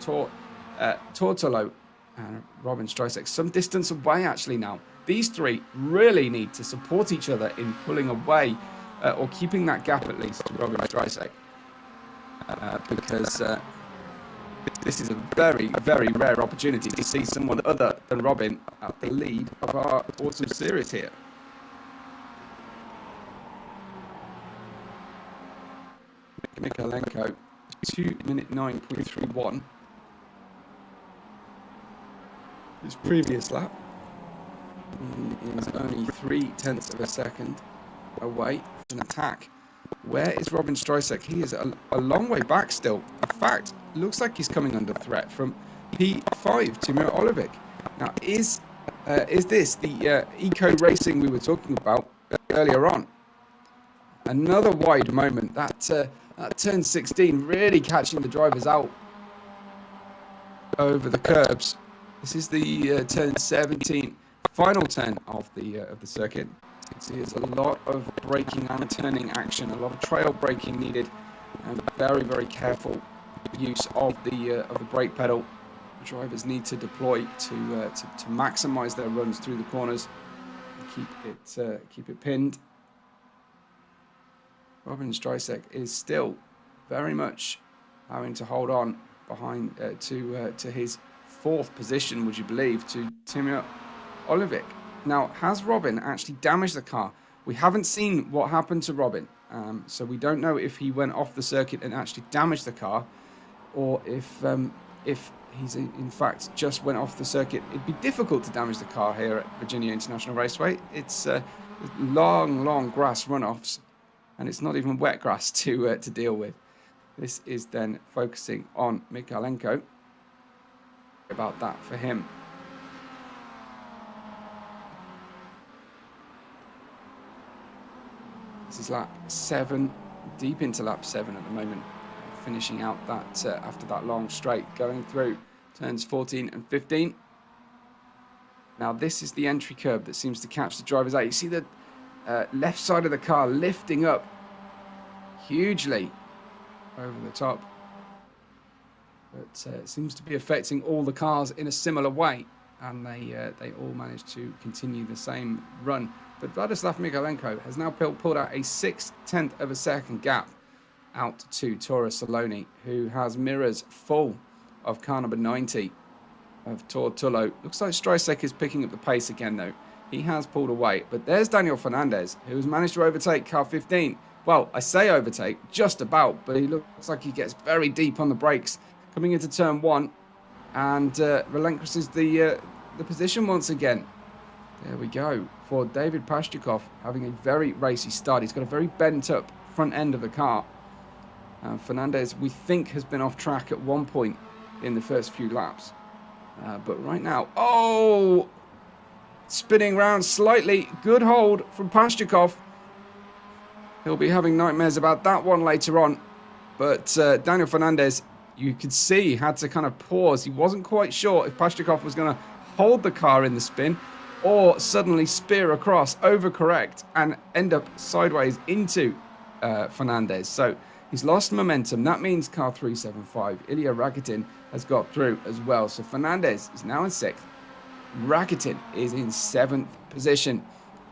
Tortullo and Robin Streisek. Some distance away actually now. These three really need to support each other in pulling away or keeping that gap at least to Robin Streisek. Because this is a very rare opportunity to see someone other than Robin at the lead of our autumn series here. Mikalenko, 2:09.31. His previous lap, he is only 0.3 of a second away from an attack. Where is Robin Streisek? He is a long way back still. In fact, looks like he's coming under threat from P5, Timur Olivik. Now, is this the eco racing we were talking about earlier on? Another wide moment. That turn 16 really catching the drivers out over the curbs. This is the turn 17 final turn of the circuit. You can see there's a lot of braking and turning action, a lot of trail braking needed, and very careful use of the brake pedal. The drivers need to deploy to maximise their runs through the corners and keep it pinned. Robin Streisek is still very much having to hold on behind to his fourth position, would you believe, to Timur Olivik. Now, has Robin actually damaged the car? We haven't seen what happened to Robin. So we don't know if he went off the circuit and actually damaged the car, or if he's in fact just went off the circuit. It'd be difficult to damage the car here at Virginia International Raceway. It's long grass runoffs, and it's not even wet grass to deal with. This is then focusing on Mikalenko. About that for him. This is lap 7, deep into lap 7 at the moment, finishing out that after that long straight, going through turns 14 and 15. Now this is the entry curb that seems to catch the driver's eye. You see the left side of the car lifting up hugely over the top, but it seems to be affecting all the cars in a similar way, and they all managed to continue the same run. But Vladislav Mikalenko has now pulled out a 6/10 of a second gap out to Tora Saloni, who has mirrors full of car number 90 of Tor Tullo. Looks like Streisek is picking up the pace again, though. He has pulled away, but there's Daniel Fernandez, who has managed to overtake car 15. Well, I say overtake, just about, but he looks like he gets very deep on the brakes coming into turn 1, and relinquishes the position once again. There we go, for David Pashchukov, having a very racy start. He's got a very bent up front end of the car. Fernandez, we think, has been off track at one point in the first few laps. But right now, oh, spinning round slightly. Good hold from Pashchukov. He'll be having nightmares about that one later on. But Daniel Fernandez, you could see, had to kind of pause. He wasn't quite sure if Pashchukov was going to hold the car in the spin or suddenly spear across, overcorrect, and end up sideways into Fernandez. So he's lost momentum. That means car 375, Ilya Rakitin, has got through as well. So Fernandez is now in 6th. Rakitin is in 7th position.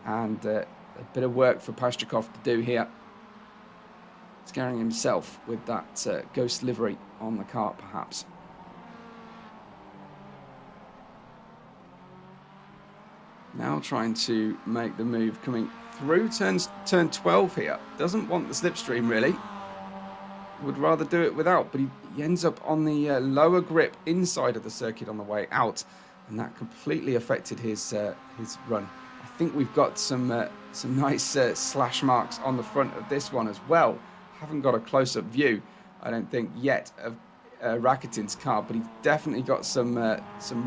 And a bit of work for Pashchukov to do here. Scaring himself with that ghost livery on the car, perhaps. Now trying to make the move coming through turn 12 here. Doesn't want the slipstream, really. Would rather do it without, but he ends up on the lower grip inside of the circuit on the way out, and that completely affected his run. I think we've got some nice slash marks on the front of this one as well. Haven't got a close-up view, I don't think, yet of Rakitin's car, but he's definitely got some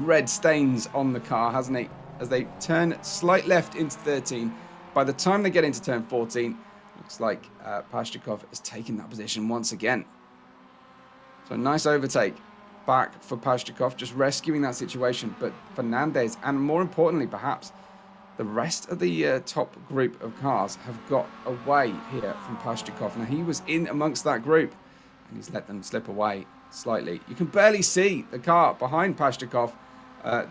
red stains on the car, hasn't he? As they turn slight left into 13. By the time they get into turn 14, looks like Pashchukov has taken that position once again. So nice overtake back for Pashchukov, just rescuing that situation. But Fernandez, and more importantly perhaps, the rest of the top group of cars have got away here from Pashchukov. Now he was in amongst that group, and he's let them slip away slightly. You can barely see the car behind Pashchukov.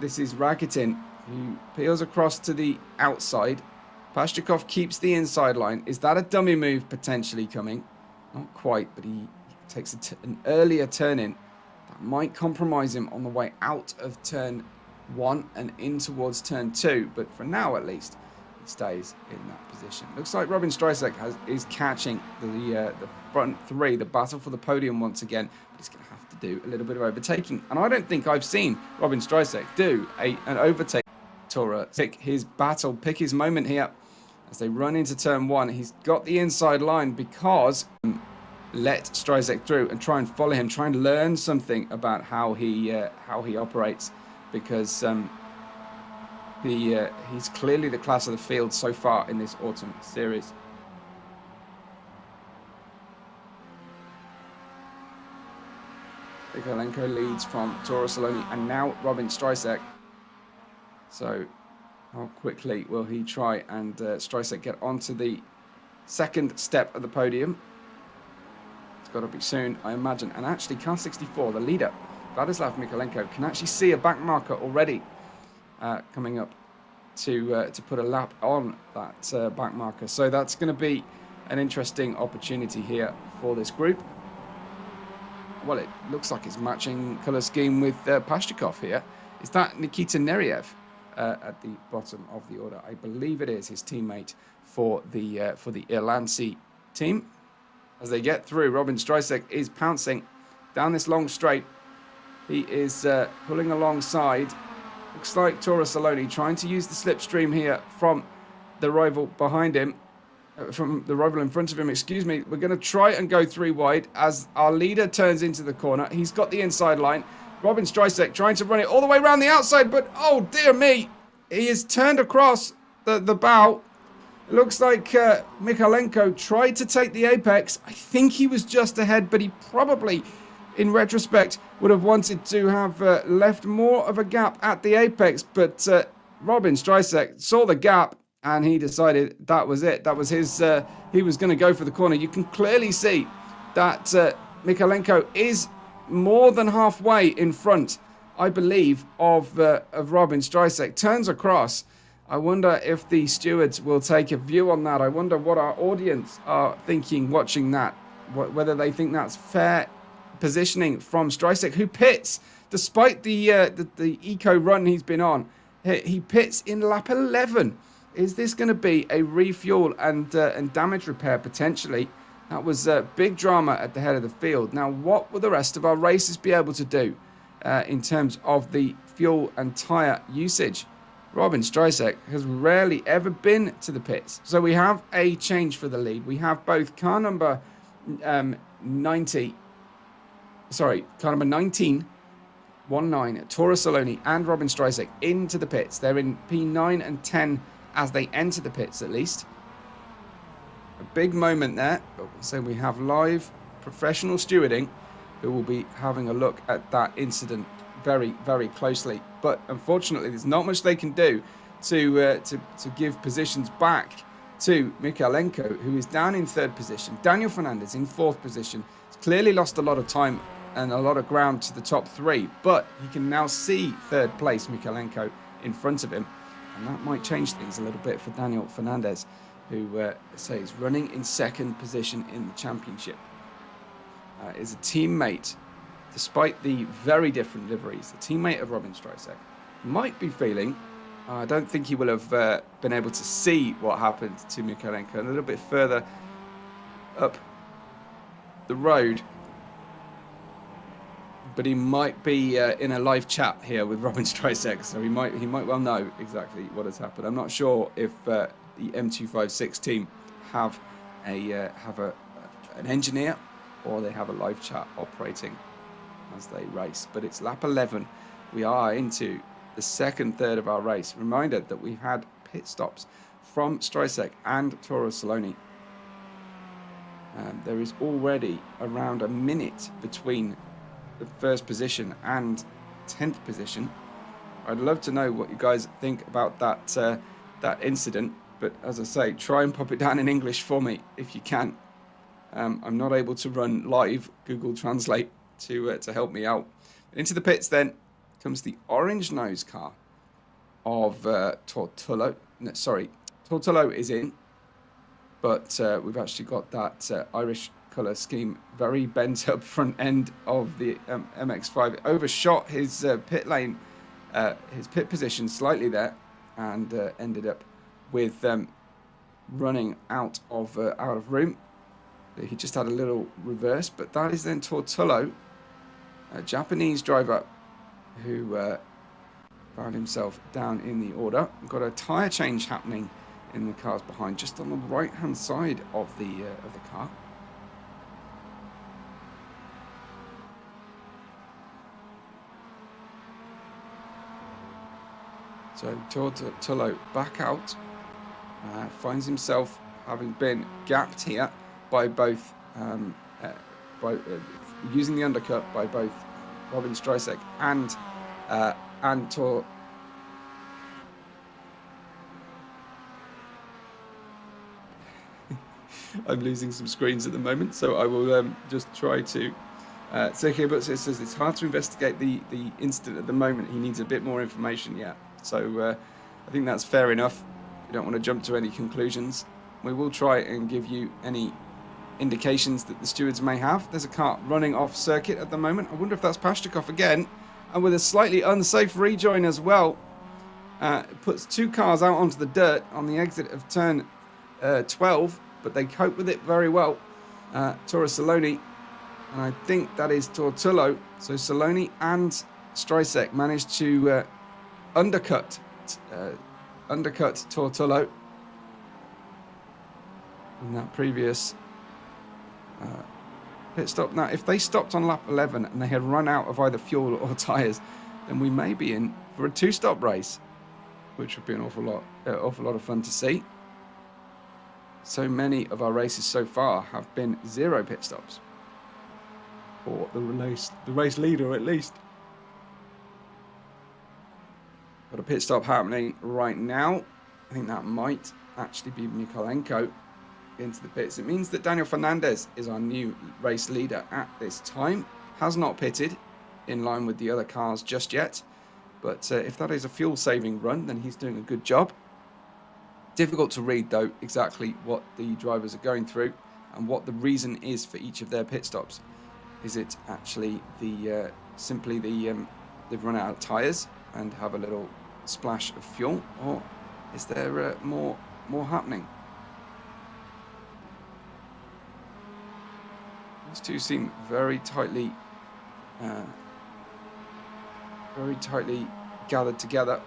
This is Rakitin, who peels across to the outside. Pashchukov keeps the inside line. Is that a dummy move potentially coming? Not quite, but he takes an earlier turn in. That might compromise him on the way out of turn 1 and in towards turn 2. But for now, at least, he stays in that position. Looks like Robin Streisek is catching the front 3, the battle for the podium once again. But he's going to have to do a little bit of overtaking. And I don't think I've seen Robin Streisek do an overtake. Tora pick his battle, pick his moment here as they run into turn 1. He's got the inside line because let Streisek through and try and follow him, try and learn something about how he operates, because he's clearly the class of the field so far in this autumn series. Mikalenko leads from Tora Saloni and now Robin Streisek. So how quickly will he try and Streisek get onto the second step of the podium? It's got to be soon, I imagine. And actually, car 64, the leader, Vladislav Mikalenko, can actually see a back marker already coming up to put a lap on that back marker. So that's going to be an interesting opportunity here for this group. Well, it looks like it's matching colour scheme with Pashchukov here. Is that Nikita Neryev at the bottom of the order? I believe it is his teammate for the Irlandse team as they get through. Robin Strysek is pouncing down this long straight. He is pulling alongside. Looks like Tora Saloni trying to use the slipstream here from the rival behind him. From the rival in front of him, excuse me. We're going to try and go 3 wide as our leader turns into the corner. He's got the inside line. Robin Strysek trying to run it all the way around the outside, but oh dear me, he is turned across the bow. It looks like Mikalenko tried to take the apex. I think he was just ahead, but he probably, in retrospect, would have wanted to have left more of a gap at the apex, but Robin Strysek saw the gap and he decided that was it. That was his, he was going to go for the corner. You can clearly see that Mikalenko is more than halfway in front, I believe, of Robin Strysek. Turns across. I wonder if the stewards will take a view on that. I wonder what our audience are thinking watching that, whether they think that's fair positioning from Strysek, who pits despite the eco run he's been on. He pits in lap 11. Is this going to be a refuel and damage repair potentially? That was big drama at the head of the field. Now, what will the rest of our races be able to do in terms of the fuel and tyre usage? Robin Strysek has rarely ever been to the pits. So we have a change for the lead. We have both car number 19, Tora Saloni and Robin Strysek into the pits. They're in P9 and 10 as they enter the pits, at least. A big moment there. So we have live professional stewarding who will be having a look at that incident very, very closely. But unfortunately, there's not much they can do to give positions back to Mikalenko, who is down in 3rd position. Daniel Fernandez in 4th position. He's clearly lost a lot of time and a lot of ground to the top 3, but he can now see 3rd place Mikalenko in front of him. And that might change things a little bit for Daniel Fernandez, who is running in 2nd position in the championship. Is a teammate, despite the very different liveries, a teammate of Robin Strysek. Might be feeling, I don't think he will have been able to see what happened to Mikalenko a little bit further up the road. But he might be in a live chat here with Robin Strysek, so he might well know exactly what has happened. I'm not sure if the M256 team have an engineer or they have a live chat operating as they race. But it's lap 11. We are into the 2nd third of our race. Reminder that we've had pit stops from Strysek and Tora Saloni. There is already around a minute between the 1st position and 10th position. I'd love to know what you guys think about that incident, but as I say, try and pop it down in English for me if you can. I'm not able to run live Google Translate to help me out. Into the pits then comes the orange nose car of Tortullo. No, sorry, Tortullo is in, but we've actually got that Irish colour scheme very bent up front end of the MX-5. It overshot his pit lane, his pit position slightly there, and ended up with running out of room. He just had a little reverse, but that is then Tortullo, a Japanese driver who found himself down in the order. Got a tyre change happening in the cars behind, just on the right hand side of the car. So Tortullo back out, finds himself having been gapped here by both, using the undercut by both Robin Strysek and Tor. I'm losing some screens at the moment, so I will just try to. So here, but it says it's hard to investigate the incident at the moment. He needs a bit more information yet. So I think that's fair enough. We don't want to jump to any conclusions. We will try and give you any indications that the stewards may have. There's a car running off circuit at the moment. I wonder if that's Pashchikov again, and with a slightly unsafe rejoin as well. It puts 2 cars out onto the dirt on the exit of turn 12. but they cope with it very well. Saloni, and I think that is Tortullo. So Saloni and Strisek managed to undercut Tortullo in that previous pit stop. Now, if they stopped on lap 11 and they had run out of either fuel or tyres, then we may be in for a two-stop race, which would be an awful lot of fun to see. So many of our races so far have been 0 pit stops, or the race leader at least. Got a pit stop happening right now. I think that might actually be Mikolenko into the pits. It means that Daniel Fernandez is our new race leader at this time. Has not pitted in line with the other cars just yet, but if that is a fuel saving run, then he's doing a good job. Difficult to read though exactly what the drivers are going through and what the reason is for each of their pit stops. Is it actually simply they've run out of tyres and have a little splash of fuel, or is there more happening? These two seem very tightly gathered together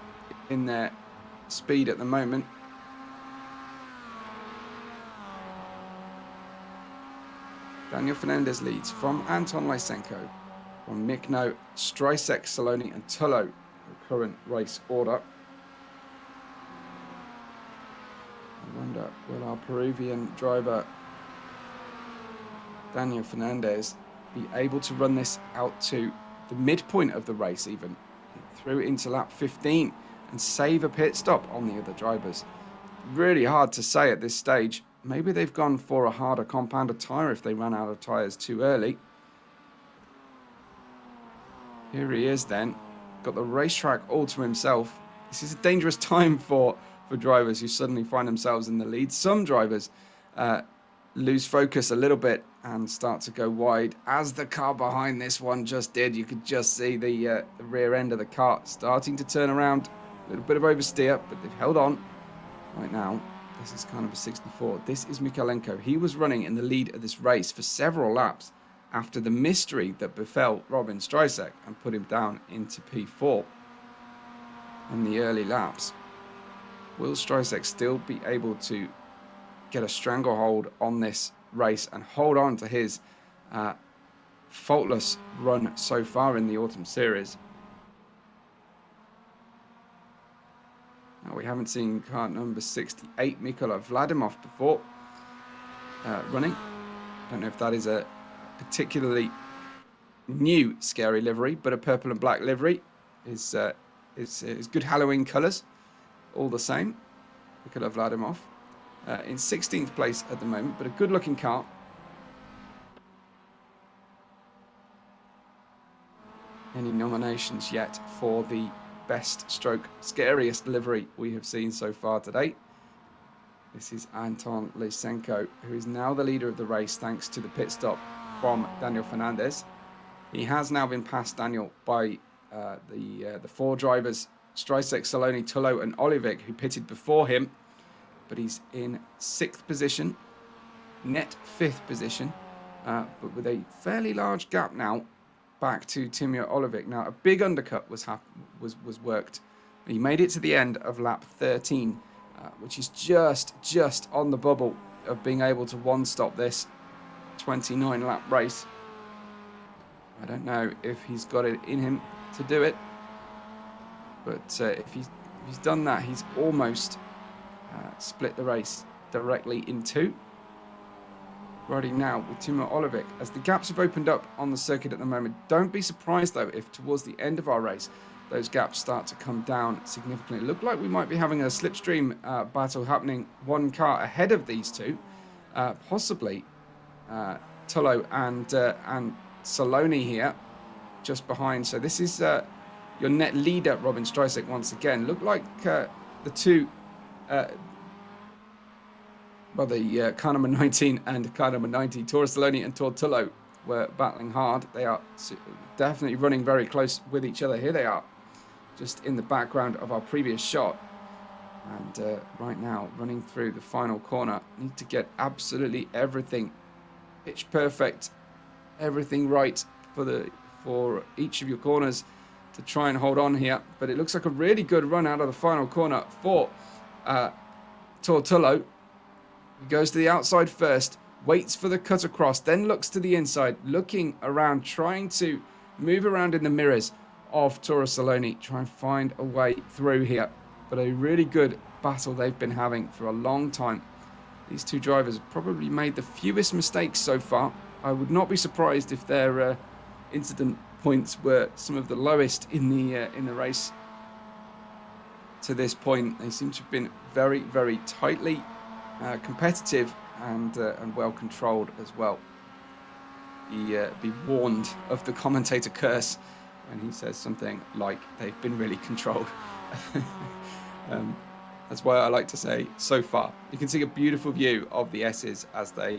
in their speed at the moment. Daniel Fernandez leads from Anton Lysenko, from Mikno, Strisek, Saloni and Tullo, the current race order. I wonder, will our Peruvian driver Daniel Fernandez be able to run this out to the midpoint of the race, even through into lap 15, and save a pit stop on the other drivers? Really hard to say at this stage. Maybe they've gone for a harder compounder tyre if they ran out of tyres too early. Here he is then. Got the racetrack all to himself. This is a dangerous time for drivers who suddenly find themselves in the lead. Some drivers lose focus a little bit and start to go wide, as the car behind this one just did. You could just see the rear end of the car starting to turn around. A little bit of oversteer, but they've held on right now. This is kind of a 64. This is Mikolenko. He was running in the lead of this race for several laps after the mystery that befell Robin Strisek and put him down into P4 in the early laps. Will Strisek still be able to get a stranglehold on this race and hold on to his faultless run so far in the autumn series? Now, we haven't seen car number 68, Mikola Vladimov, before running. I don't know if that is a particularly new scary livery, but a purple and black livery is good Halloween colours, all the same. Mikola Vladimov in 16th place at the moment, but a good-looking car. Any nominations yet for the best stroke scariest livery we have seen so far today? This is Anton Lysenko, who is now the leader of the race thanks to the pit stop from Daniel Fernandez. He has now been passed Daniel by the 4 drivers, Strisek, Saloni, Tullo and Olivic, who pitted before him, but he's in 6th position, net 5th position, but with a fairly large gap now back to Timur Olivic. Now, a big undercut was worked. He made it to the end of lap 13, which is just on the bubble of being able to one-stop this 29-lap race. I don't know if he's got it in him to do it, but if he's done that, he's almost split the race directly in 2. Riding now with Timur Olivic as the gaps have opened up on the circuit at the moment. Don't be surprised though if towards the end of our race those gaps start to come down significantly. Look like we might be having a slipstream battle happening, one car ahead of these two, possibly Tullo and Saloni here just behind. So this is your net leader, Robin Strisek, once again. Look like the two the car number 19 and car number 90, Saloni and Tullo, were battling hard. They are definitely running very close with each other. Here they are, just in the background of our previous shot. And right now, running through the final corner, need to get absolutely everything pitch perfect, everything right for each of your corners to try and hold on here. But it looks like a really good run out of the final corner for Tortullo. He goes to the outside first, waits for the cut across, then looks to the inside, looking around, trying to move around in the mirrors of Toro Saloni, try and find a way through here. But a really good battle they've been having for a long time. These two drivers have probably made the fewest mistakes so far. I would not be surprised if their incident points were some of the lowest in the race to this point. They seem to have been very, very tightly competitive and well controlled as well. Be warned of the commentator curse when he says something like they've been really controlled. That's why I like to say so far. You can see a beautiful view of the S's as they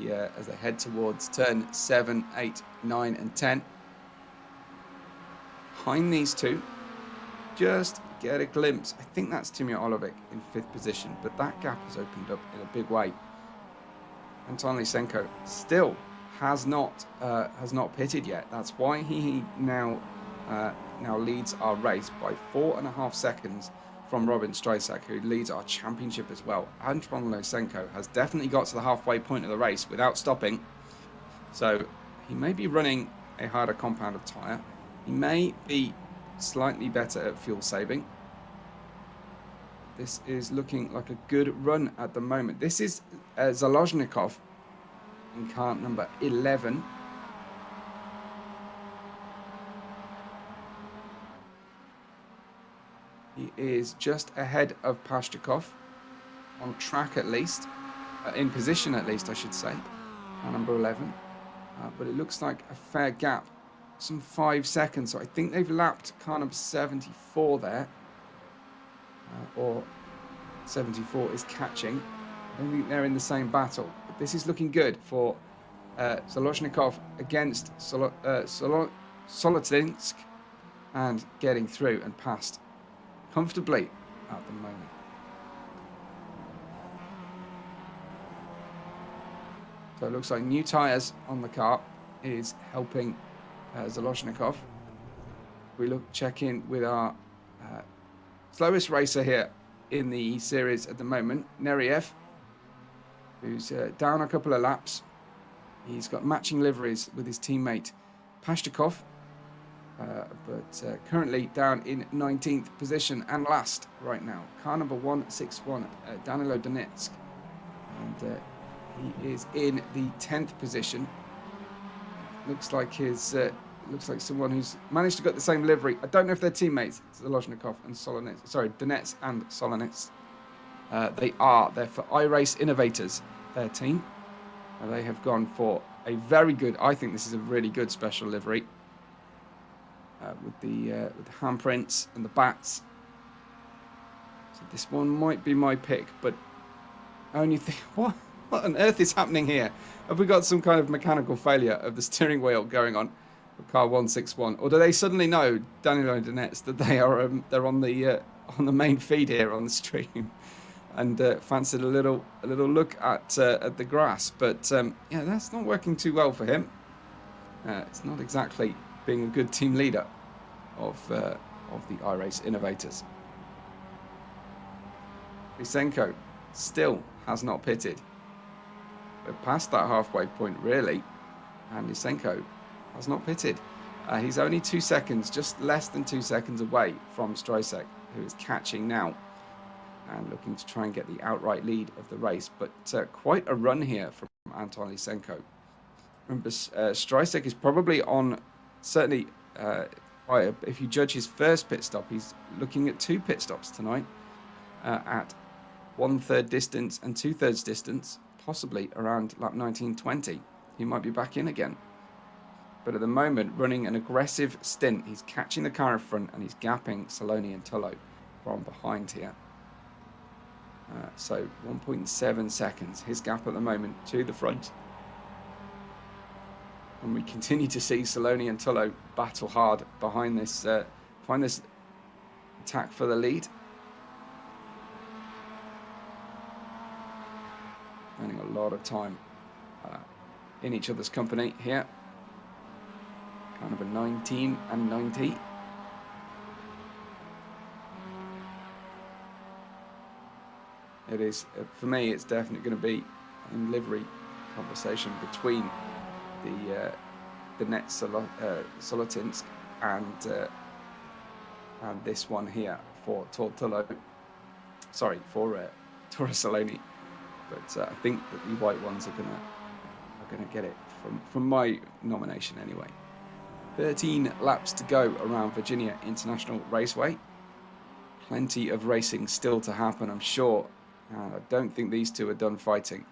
head towards turn 7, 8, 9 and 10. Behind these two, just get a glimpse. I think that's Timur Olovic in 5th position, but that gap has opened up in a big way. Anton Lysenko still has not pitted yet. That's why he now leads our race by 4.5 seconds from Robin Strysak, who leads our championship as well. Anton Lysenko has definitely got to the halfway point of the race without stopping, so he may be running a harder compound of tyre. He may be slightly better at fuel saving. This is looking like a good run at the moment. This is Zalozhnikov in car number 11. He is just ahead of Pashchikov, on track at least, in position at least, I should say, number 11. But it looks like a fair gap, some 5 seconds. So I think they've lapped car number 74 there, or 74 is catching. I don't think they're in the same battle. But this is looking good for Zaloshnikov against Solotinsk, and getting through and past comfortably at the moment. So it looks like new tyres on the car is helping Zaloshnikov. We check in with our slowest racer here in the series at the moment, Neriev, who's down a couple of laps. He's got matching liveries with his teammate Pashchikov, but currently down in 19th position and last right now. Car number 161, Danilo Donetsk, and he is in the 10th position. Looks like someone who's managed to get the same livery. I don't know if they're teammates, Zaloshnikov and Solonitz. Sorry, Donetsk and Solonitz. They are. They're for iRace Innovators, their team. They have gone for a very good, I think this is a really good special livery. With the handprints and the bats. So this one might be my pick, but I only think, what on earth is happening here? Have we got some kind of mechanical failure of the steering wheel going on with car 161, or do they suddenly know, Danilo Donetsk, that they're on the main feed here on the stream, and fancied a little look at the grass? But yeah, that's not working too well for him. It's not exactly being a good team leader of the iRace Innovators. Lysenko still has not pitted. We're past that halfway point really, and Lysenko has not pitted. He's only 2 seconds, just less than 2 seconds away from Strysak, who is catching now and looking to try and get the outright lead of the race. But quite a run here from Anton Lysenko. Remember, Strysak is probably on, certainly, if you judge his first pit stop, he's looking at 2 pit stops tonight at 1/3 distance and 2/3 distance, possibly around lap 19-20. He might be back in again. But at the moment, running an aggressive stint, he's catching the car in front and he's gapping Saloni and Tullo from behind here. So 1.7 seconds, his gap at the moment to the front. And we continue to see Saloni and Tullo battle hard behind this attack for the lead. lot of time in each other's company here. Kind of a 19 and 90. It is, for me, it's definitely going to be in livery conversation between the net Solotinsk and this one here for Tortolo. Sorry, for Torresaloni. But I think that the white ones are gonna get it from my nomination anyway. 13 laps to go around Virginia International Raceway. Plenty of racing still to happen, I'm sure. And I don't think these two are done fighting.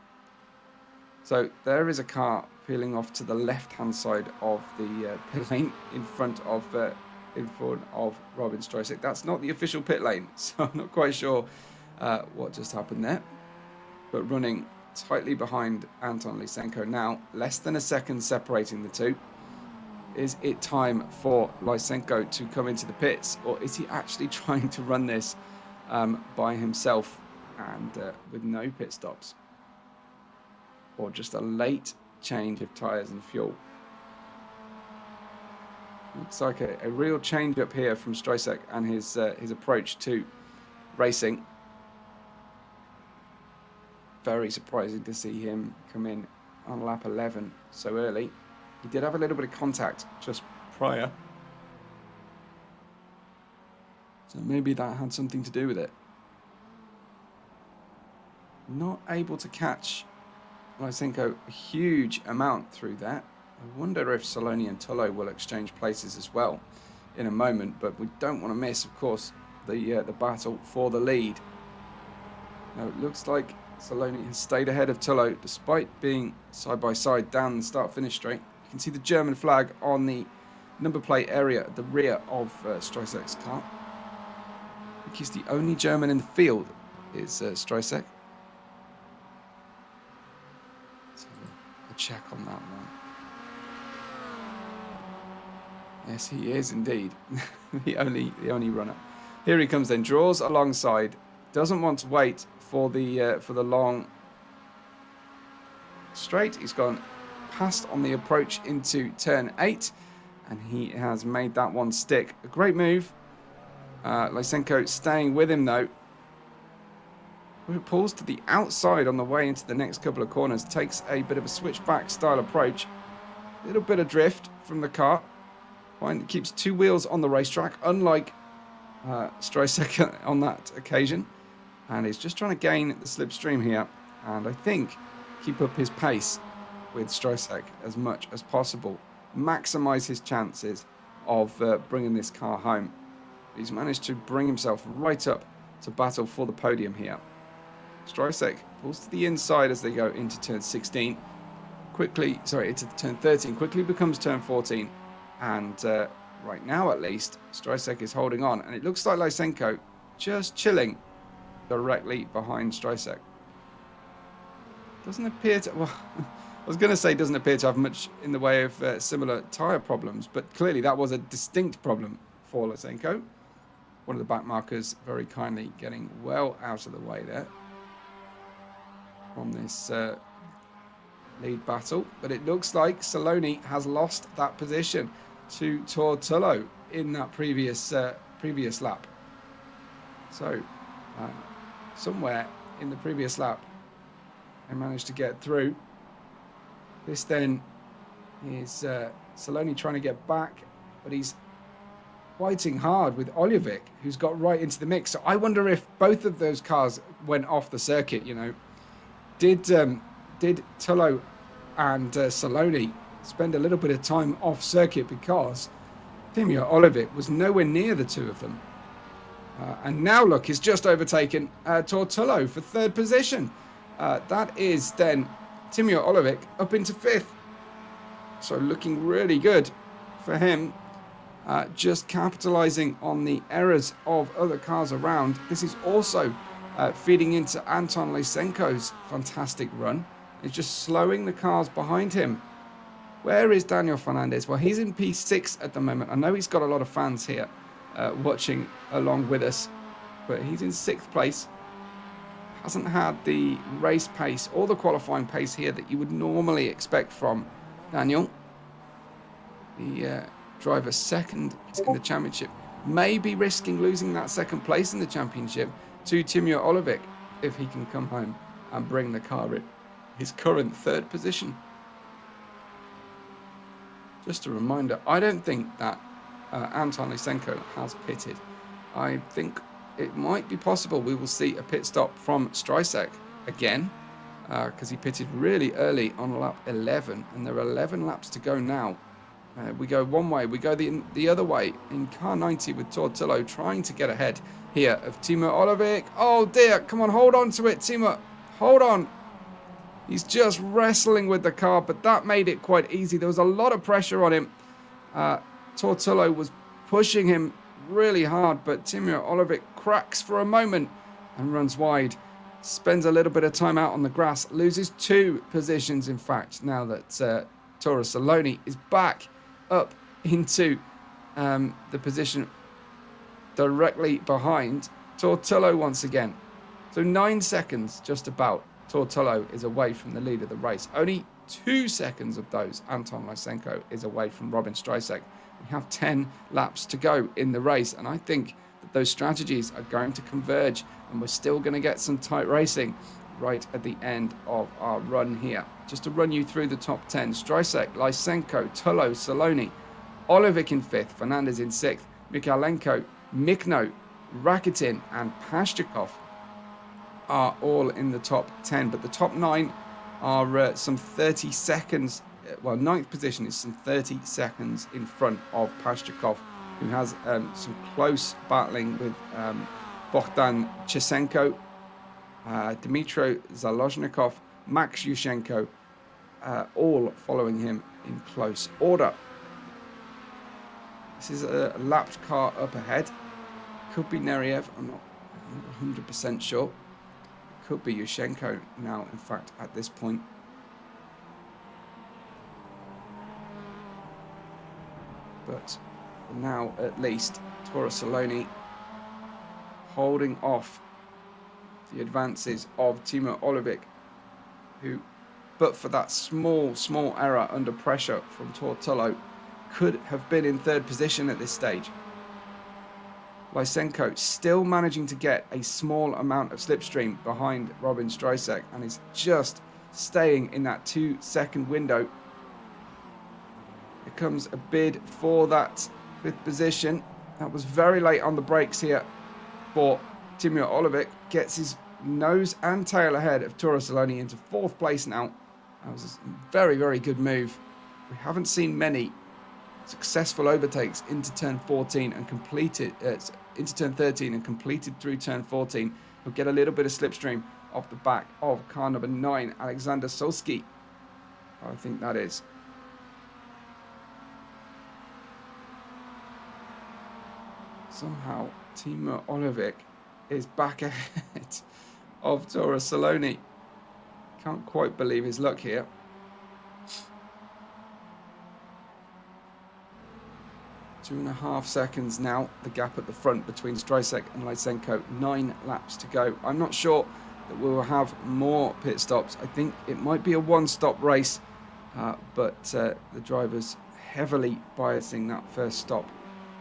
So there is a car peeling off to the left-hand side of the pit lane in front of Robin Strysek. That's not the official pit lane, so I'm not quite sure what just happened there. But running tightly behind Anton Lysenko now, less than a second separating the two. Is it time for Lysenko to come into the pits, or is he actually trying to run this by himself and with no pit stops? Or just a late change of tyres and fuel? Looks like a real change up here from Strysek and his approach to racing. Very surprising to see him come in on lap 11 so early. He did have a little bit of contact just prior, so maybe that had something to do with it. Not able to catch Lysenko a huge amount through that. I wonder if Saloni and Tullo will exchange places as well in a moment, but we don't want to miss, of course, the battle for the lead. Now it looks like Saloni has stayed ahead of Tullo despite being side by side down the start-finish straight. You can see the German flag on the number plate area at the rear of Strysek's car. I think he's the only German in the field, is Strysek. So a check on that one. Yes, he is indeed the only runner. Here he comes then, draws alongside, doesn't want to wait for the long straight. He's gone past on the approach into turn 8, and he has made that one stick. A great move. Lysenko staying with him though. Pulls to the outside on the way into the next couple of corners. Takes a bit of a switchback style approach. A little bit of drift from the car. It keeps two wheels on the racetrack, unlike Strysek on that occasion. And he's just trying to gain the slipstream here. And I think keep up his pace with Strysek as much as possible. Maximise his chances of bringing this car home. He's managed to bring himself right up to battle for the podium here. Strysek pulls to the inside as they go into turn 16. Into turn 13. Quickly becomes turn 14. And right now, at least, Strysek is holding on. And it looks like Lysenko just chilling directly behind Strysek. Doesn't appear to... Well, I was going to say doesn't appear to have much in the way of similar tyre problems. But clearly that was a distinct problem for Lysenko. One of the back markers very kindly getting well out of the way there from this lead battle. But it looks like Saloni has lost that position to Tortullo in that previous lap. So somewhere in the previous lap I managed to get through. This then is Saloni trying to get back, but he's fighting hard with Oljovic, who's got right into the mix. So I wonder if both of those cars went off the circuit, you know. Did Tullo and Saloni spend a little bit of time off circuit because Timur Oljovic was nowhere near the two of them? And now look, he's just overtaken Tortullo for third position. That is then Timur Oljovic up into fifth. So looking really good for him. Just capitalizing on the errors of other cars around. This is also feeding into Anton Lysenko's fantastic run. It's just slowing the cars behind him. Where is Daniel Fernandez? Well, he's in P6 at the moment. I know he's got a lot of fans here watching along with us, but he's in 6th place. hasn't had the race pace or the qualifying pace here that you would normally expect from Daniel. The driver second in the championship may be risking losing that second place in the championship to Timur Olivic if he can come home and bring the car in his current third position. Just a reminder, I don't think that Anton Lysenko has pitted. I think it might be possible we will see a pit stop from Streisek again, because he pitted really early on lap 11, and there are 11 laps to go now. We go one way, we go the other way in car 90 with Tortillo trying to get ahead here of Timur Olivic. Oh dear, come on, hold on to it, Timur, hold on. He's just wrestling with the car, but that made it quite easy. There was a lot of pressure on him. Tortillo was pushing him really hard, but Timur Olivic cracks for a moment and runs wide. Spends a little bit of time out on the grass, loses 2 positions in fact, now that Toro Saloni is back up into the position directly behind Tortillo once again. So 9 seconds just about Tortillo is away from the lead of the race. Only 2 seconds of those Anton Lysenko is away from Robin Streisek. We have 10 laps to go in the race, and I think that those strategies are going to converge, and we're still going to get some tight racing right at the end of our run here. Just to run you through the top 10: Streisek, Lysenko, Tullo, Saloni, Olivic in 5th, Fernandez in 6th, Mikhailenko, Mikno, Rakitin and Pashchikov are all in the top 10, but the top 9 are some 30 seconds, well, 9th position is some 30 seconds in front of Pashchikov, who has some close battling with Bogdan Chesenko, Dmitro Zalozhnikov, Max Yushchenko, all following him in close order. This is a lapped car up ahead. Could be Neriev, I'm not 100% sure. Could be Yushchenko now, in fact, at this point. But now, at least, Toro Saloni holding off the advances of Timur Olivic, who, but for that small error under pressure from Tortillo, could have been in 3rd position at this stage. Lysenko still managing to get a small amount of slipstream behind Robin Streisek and is just staying in that 2-second window. Here comes a bid for that 5th position. That was very late on the brakes here for Timur Olivic. Gets his nose and tail ahead of Toro Saloni into 4th place now. That was a very, very good move. We haven't seen many successful overtakes into turn 14 and completed into turn 13 and completed through turn 14. He'll get a little bit of slipstream off the back of car number 9, Alexander Solski, I think that is. Somehow Timur Olivic is back ahead of Toro Saloni. Can't quite believe his luck here. 2.5 seconds now, the gap at the front between Streisek and Lysenko. 9 laps to go. I'm not sure that we will have more pit stops. I think it might be a one-stop race, but the drivers heavily biasing that first stop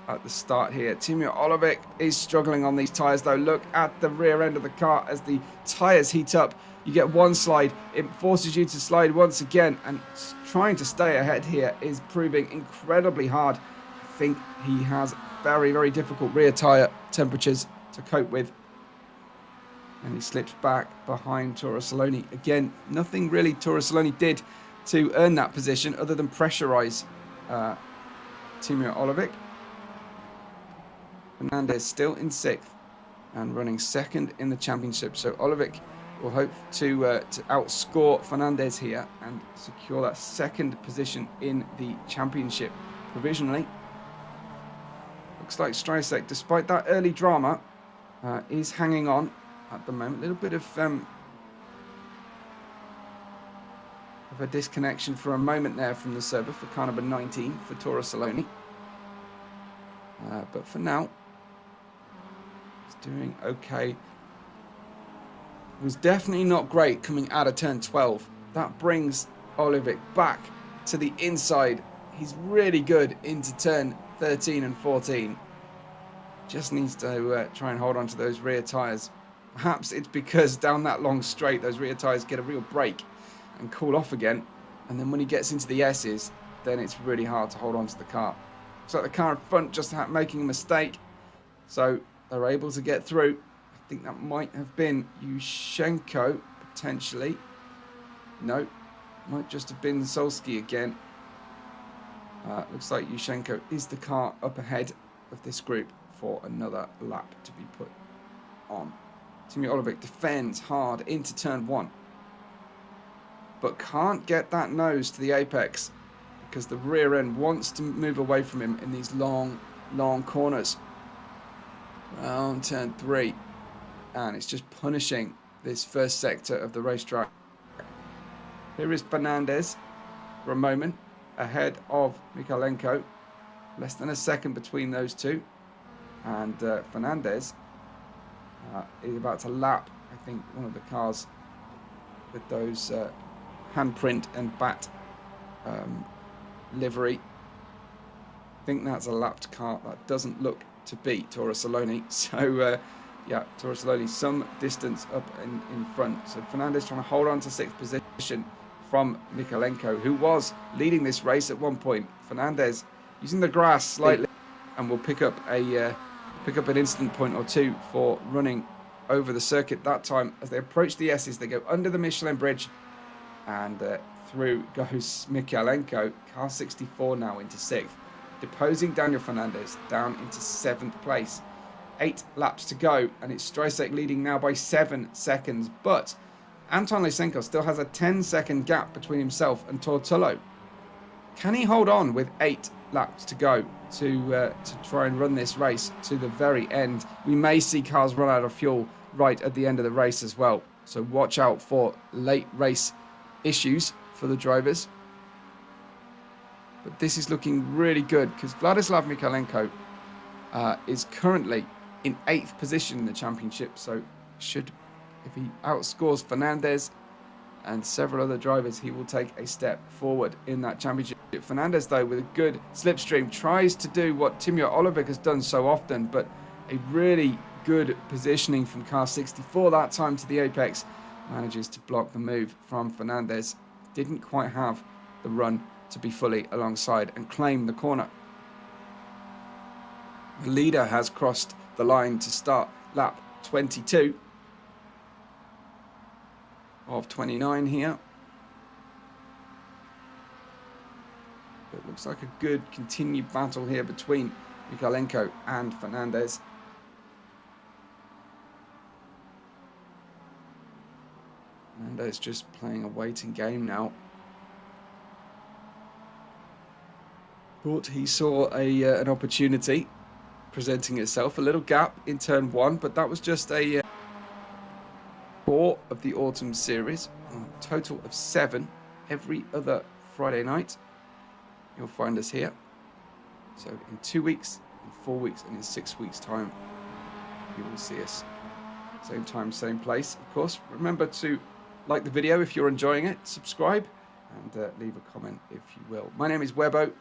at the start here. Timur Olivic is struggling on these tyres though. Look at the rear end of the car as the tyres heat up. You get one slide, it forces you to slide once again, and trying to stay ahead here is proving incredibly hard. I think he has very, very difficult rear tyre temperatures to cope with. And he slips back behind Toro Saloni. Again, nothing really Toro Saloni did to earn that position other than pressurise Timur Olivic. Fernandez still in 6th and running 2nd in the championship. So Olivic will hope to outscore Fernandez here and secure that 2nd position in the championship provisionally. Looks like Streisek, despite that early drama, is hanging on at the moment. A little bit of a disconnection for a moment there from the server for car number 19 for Toro Saloni. But for now, he's doing okay. was definitely not great coming out of turn 12. That brings Olivic back to the inside. He's really good into turn 13 and 14. Just needs to try and hold on to those rear tyres. Perhaps it's because down that long straight, those rear tyres get a real break and cool off again. And then when he gets into the S's, then it's really hard to hold on to the car. Looks like the car in front just making a mistake. So they're able to get through. I think that might have been Yushchenko, potentially. No, might just have been Solsky again. Looks like Yushchenko is the car up ahead of this group for another lap to be put on. Timmy Olivic defends hard into turn 1, but can't get that nose to the apex because the rear end wants to move away from him in these long corners. Round turn 3, and it's just punishing this first sector of the racetrack. Here is Fernandez for a moment ahead of Mikalenko. Less than a second between those two. And Fernandez is about to lap, I think, one of the cars with those handprint and bat livery. I think that's a lapped car. That doesn't look to be Toro Saloni. So, yeah, Toro Saloni some distance up in front. So Fernandez trying to hold on to 6th position from Mikalenko, who was leading this race at one point. Fernandez using the grass slightly, and will pick up an instant point or two for running over the circuit that time. As they approach the S's, they go under the Michelin bridge, and through goes Mikalenko. Car 64 now into 6th, deposing Daniel Fernandez down into 7th place. 8 laps to go, and it's Strysek leading now by 7 seconds, but Anton Lysenko still has a 10-second gap between himself and Tortullo. Can he hold on with 8 laps to go to try and run this race to the very end? We may see cars run out of fuel right at the end of the race as well. So watch out for late race issues for the drivers. But this is looking really good because Vladislav Mikalenko is currently in 8th position in the championship. So if he outscores Fernandez and several other drivers, he will take a step forward in that championship. Fernandez, though, with a good slipstream, tries to do what Timur Olivic has done so often, but a really good positioning from car 64 that time to the apex, manages to block the move from Fernandez. Didn't quite have the run to be fully alongside and claim the corner. The leader has crossed the line to start lap 22 of 29 here. It looks like a good continued battle here between Mikalenko and Fernandez. Fernandez just playing a waiting game now. Thought he saw an opportunity presenting itself, a little gap in turn 1, but that was just a 4 of the autumn series, a total of 7 every other Friday night. You'll find us here. So in 2 weeks, in 4 weeks, and in 6 weeks' time, you will see us. Same time, same place. Of course, remember to like the video if you're enjoying it, subscribe, and leave a comment if you will. My name is Webbo.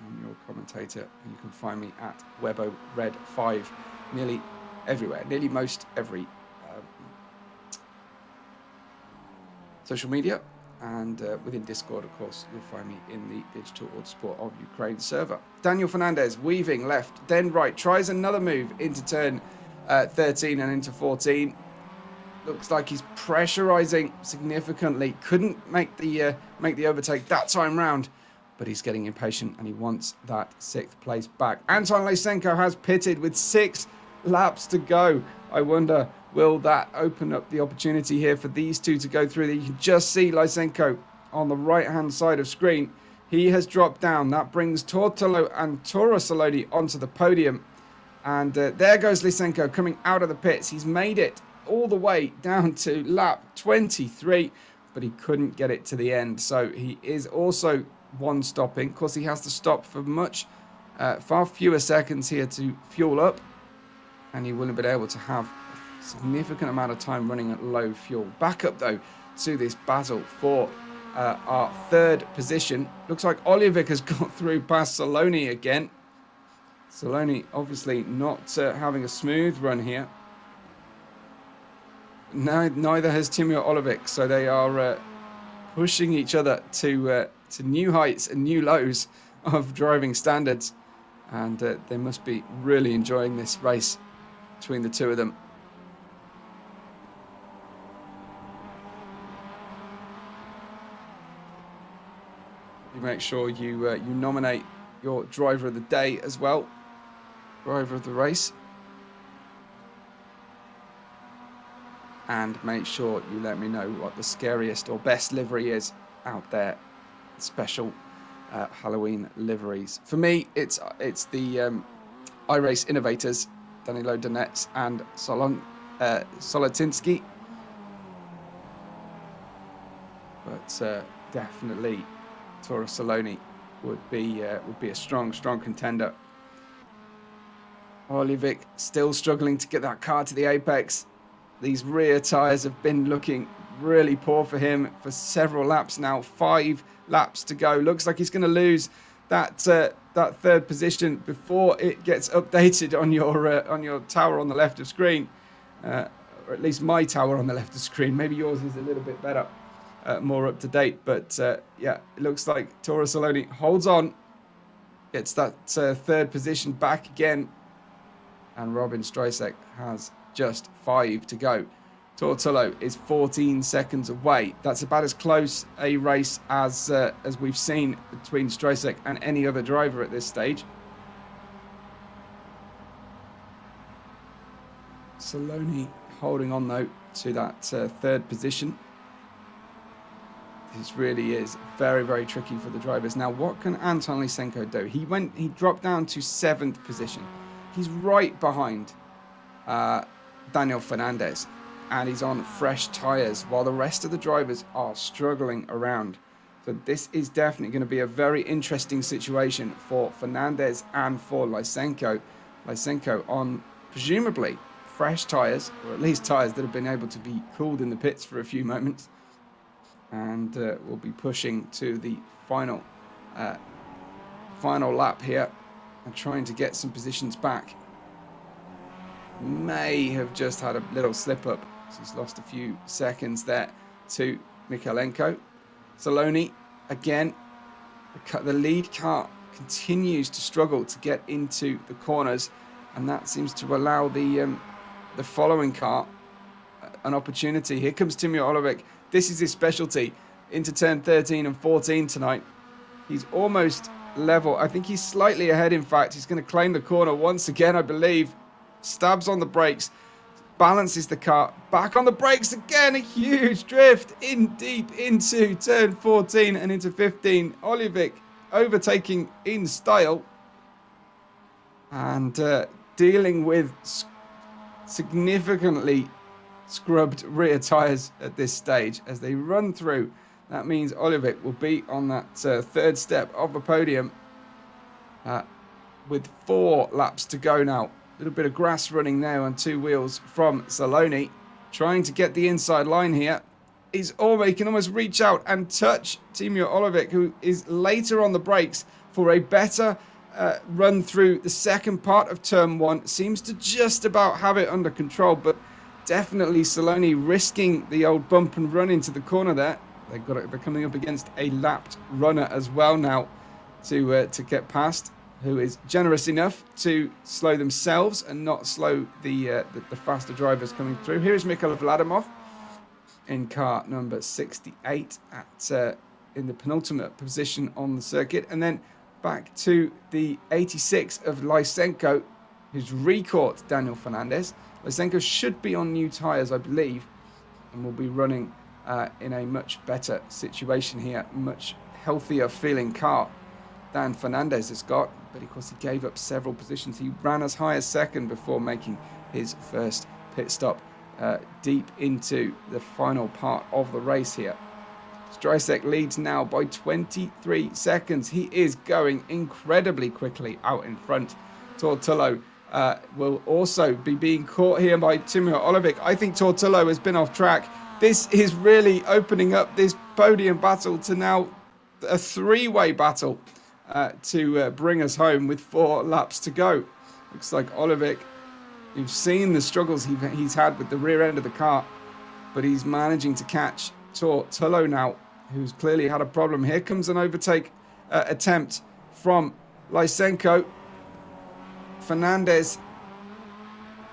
I'm your commentator, and you can find me at WebboRed5 nearly everywhere, nearly most every social media, and within Discord, of course, you'll find me in the Digital Autosport of Ukraine server. Daniel Fernandez weaving left, then right, tries another move into turn 13 and into 14. Looks like he's pressurizing significantly. Couldn't make the overtake that time round, but he's getting impatient and he wants that 6th place back. Anton Lysenko has pitted with 6 laps to go. I wonder, will that open up the opportunity here for these two to go through? You can just see Lysenko on the right-hand side of screen. He has dropped down. That brings Tortolo and Toro Saloni onto the podium. And there goes Lysenko coming out of the pits. He's made it all the way down to lap 23, but he couldn't get it to the end. So he is also one stopping. Of course, he has to stop for far fewer seconds here to fuel up, and he wouldn't have been able to have significant amount of time running at low fuel. Back up, though, to this battle for our third position. Looks like Olivic has got through past Saloni again. Saloni obviously not having a smooth run here. No, neither has Timur Olivic, so they are pushing each other to new heights and new lows of driving standards. And they must be really enjoying this race between the two of them. You make sure you nominate your driver of the day as well, driver of the race, and make sure you let me know what the scariest or best livery is out there. Special Halloween liveries. For me, it's the iRace Innovators, Danilo Donets and Solotinsky, but definitely Toro Saloni would be a strong contender. Olivic still struggling to get that car to the apex. These rear tyres have been looking really poor for him for several laps now. 5 laps to go. Looks like he's going to lose that third position before it gets updated on your tower on the left of screen, or at least my tower on the left of screen. Maybe yours is a little bit better, more up to date. But yeah, it looks like Toro Saloni holds on, gets that third position back again, and Robin Strysek has just 5 to go. Tortullo is 14 seconds away. That's about as close a race as we've seen between Strysek and any other driver at this stage. Saloni holding on though to that third position. This really is very tricky for the drivers. Now, what can Anton Lysenko do? He dropped down to 7th position. He's right behind Daniel Fernandez, and he's on fresh tyres while the rest of the drivers are struggling around. So this is definitely going to be a very interesting situation for Fernandez and for Lysenko. Lysenko on presumably fresh tyres, or at least tyres that have been able to be cooled in the pits for a few moments, and we'll be pushing to the final lap here and trying to get some positions back. May have just had a little slip up. So he's lost a few seconds there to Mikhailenko. Saloni, again, the lead car continues to struggle to get into the corners, and that seems to allow the following car an opportunity. Here comes Timur Olivic. This is his specialty into turn 13 and 14 tonight. He's almost level. I think he's slightly ahead, in fact. He's going to claim the corner once again, I believe. Stabs on the brakes, balances the car, back on the brakes again, a huge drift in deep into turn 14 and into 15. Olivic overtaking in style and dealing with significantly scrubbed rear tyres at this stage as they run through. That means Olivic will be on that third step of the podium with 4 laps to go now. A little bit of grass running there on 2 wheels from Saloni, trying to get the inside line here. He can almost reach out and touch Timur Olivic, who is later on the brakes for a better run through the second part of turn 1. Seems to just about have it under control, but definitely Saloni risking the old bump and run into the corner there. They're coming up against a lapped runner as well now to get past, who is generous enough to slow themselves and not slow the faster drivers coming through. Here is Mikhail Vladimov in car number 68 in the penultimate position on the circuit. And then back to the 86 of Lysenko, who's recaught Daniel Fernandez. Lysenko should be on new tyres, I believe, and will be running in a much better situation here, much healthier feeling car than Fernandez has got. But of course he gave up several positions. He ran as high as second before making his first pit stop deep into the final part of the race here. Strysek leads now by 23 seconds. He is going incredibly quickly out in front. Tortullo will also be being caught here by Timur Olivic. I think Tortullo has been off track. This is really opening up this podium battle to now a three-way battle to bring us home with 4 laps to go. Looks like Olivic, you've seen the struggles he's had with the rear end of the car, but he's managing to catch Tortullo now, who's clearly had a problem. Here comes an overtake attempt from Lysenko. Fernandez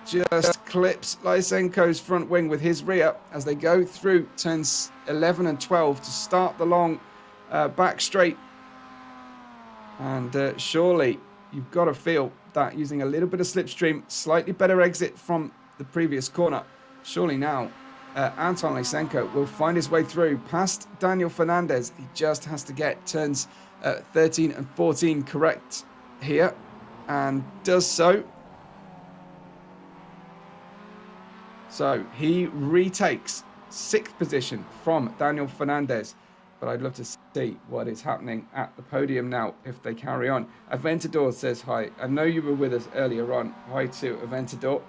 just clips Lysenko's front wing with his rear as they go through turns 11 and 12 to start the long back straight. And surely you've got to feel that using a little bit of slipstream, slightly better exit from the previous corner, surely now Anton Lysenko will find his way through past Daniel Fernandez. He just has to get turns 13 and 14 correct here, and does so. So he retakes 6th position from Daniel Fernandez. But I'd love to see what is happening at the podium now if they carry on. Aventador says hi. I know you were with us earlier on. Hi to Aventador.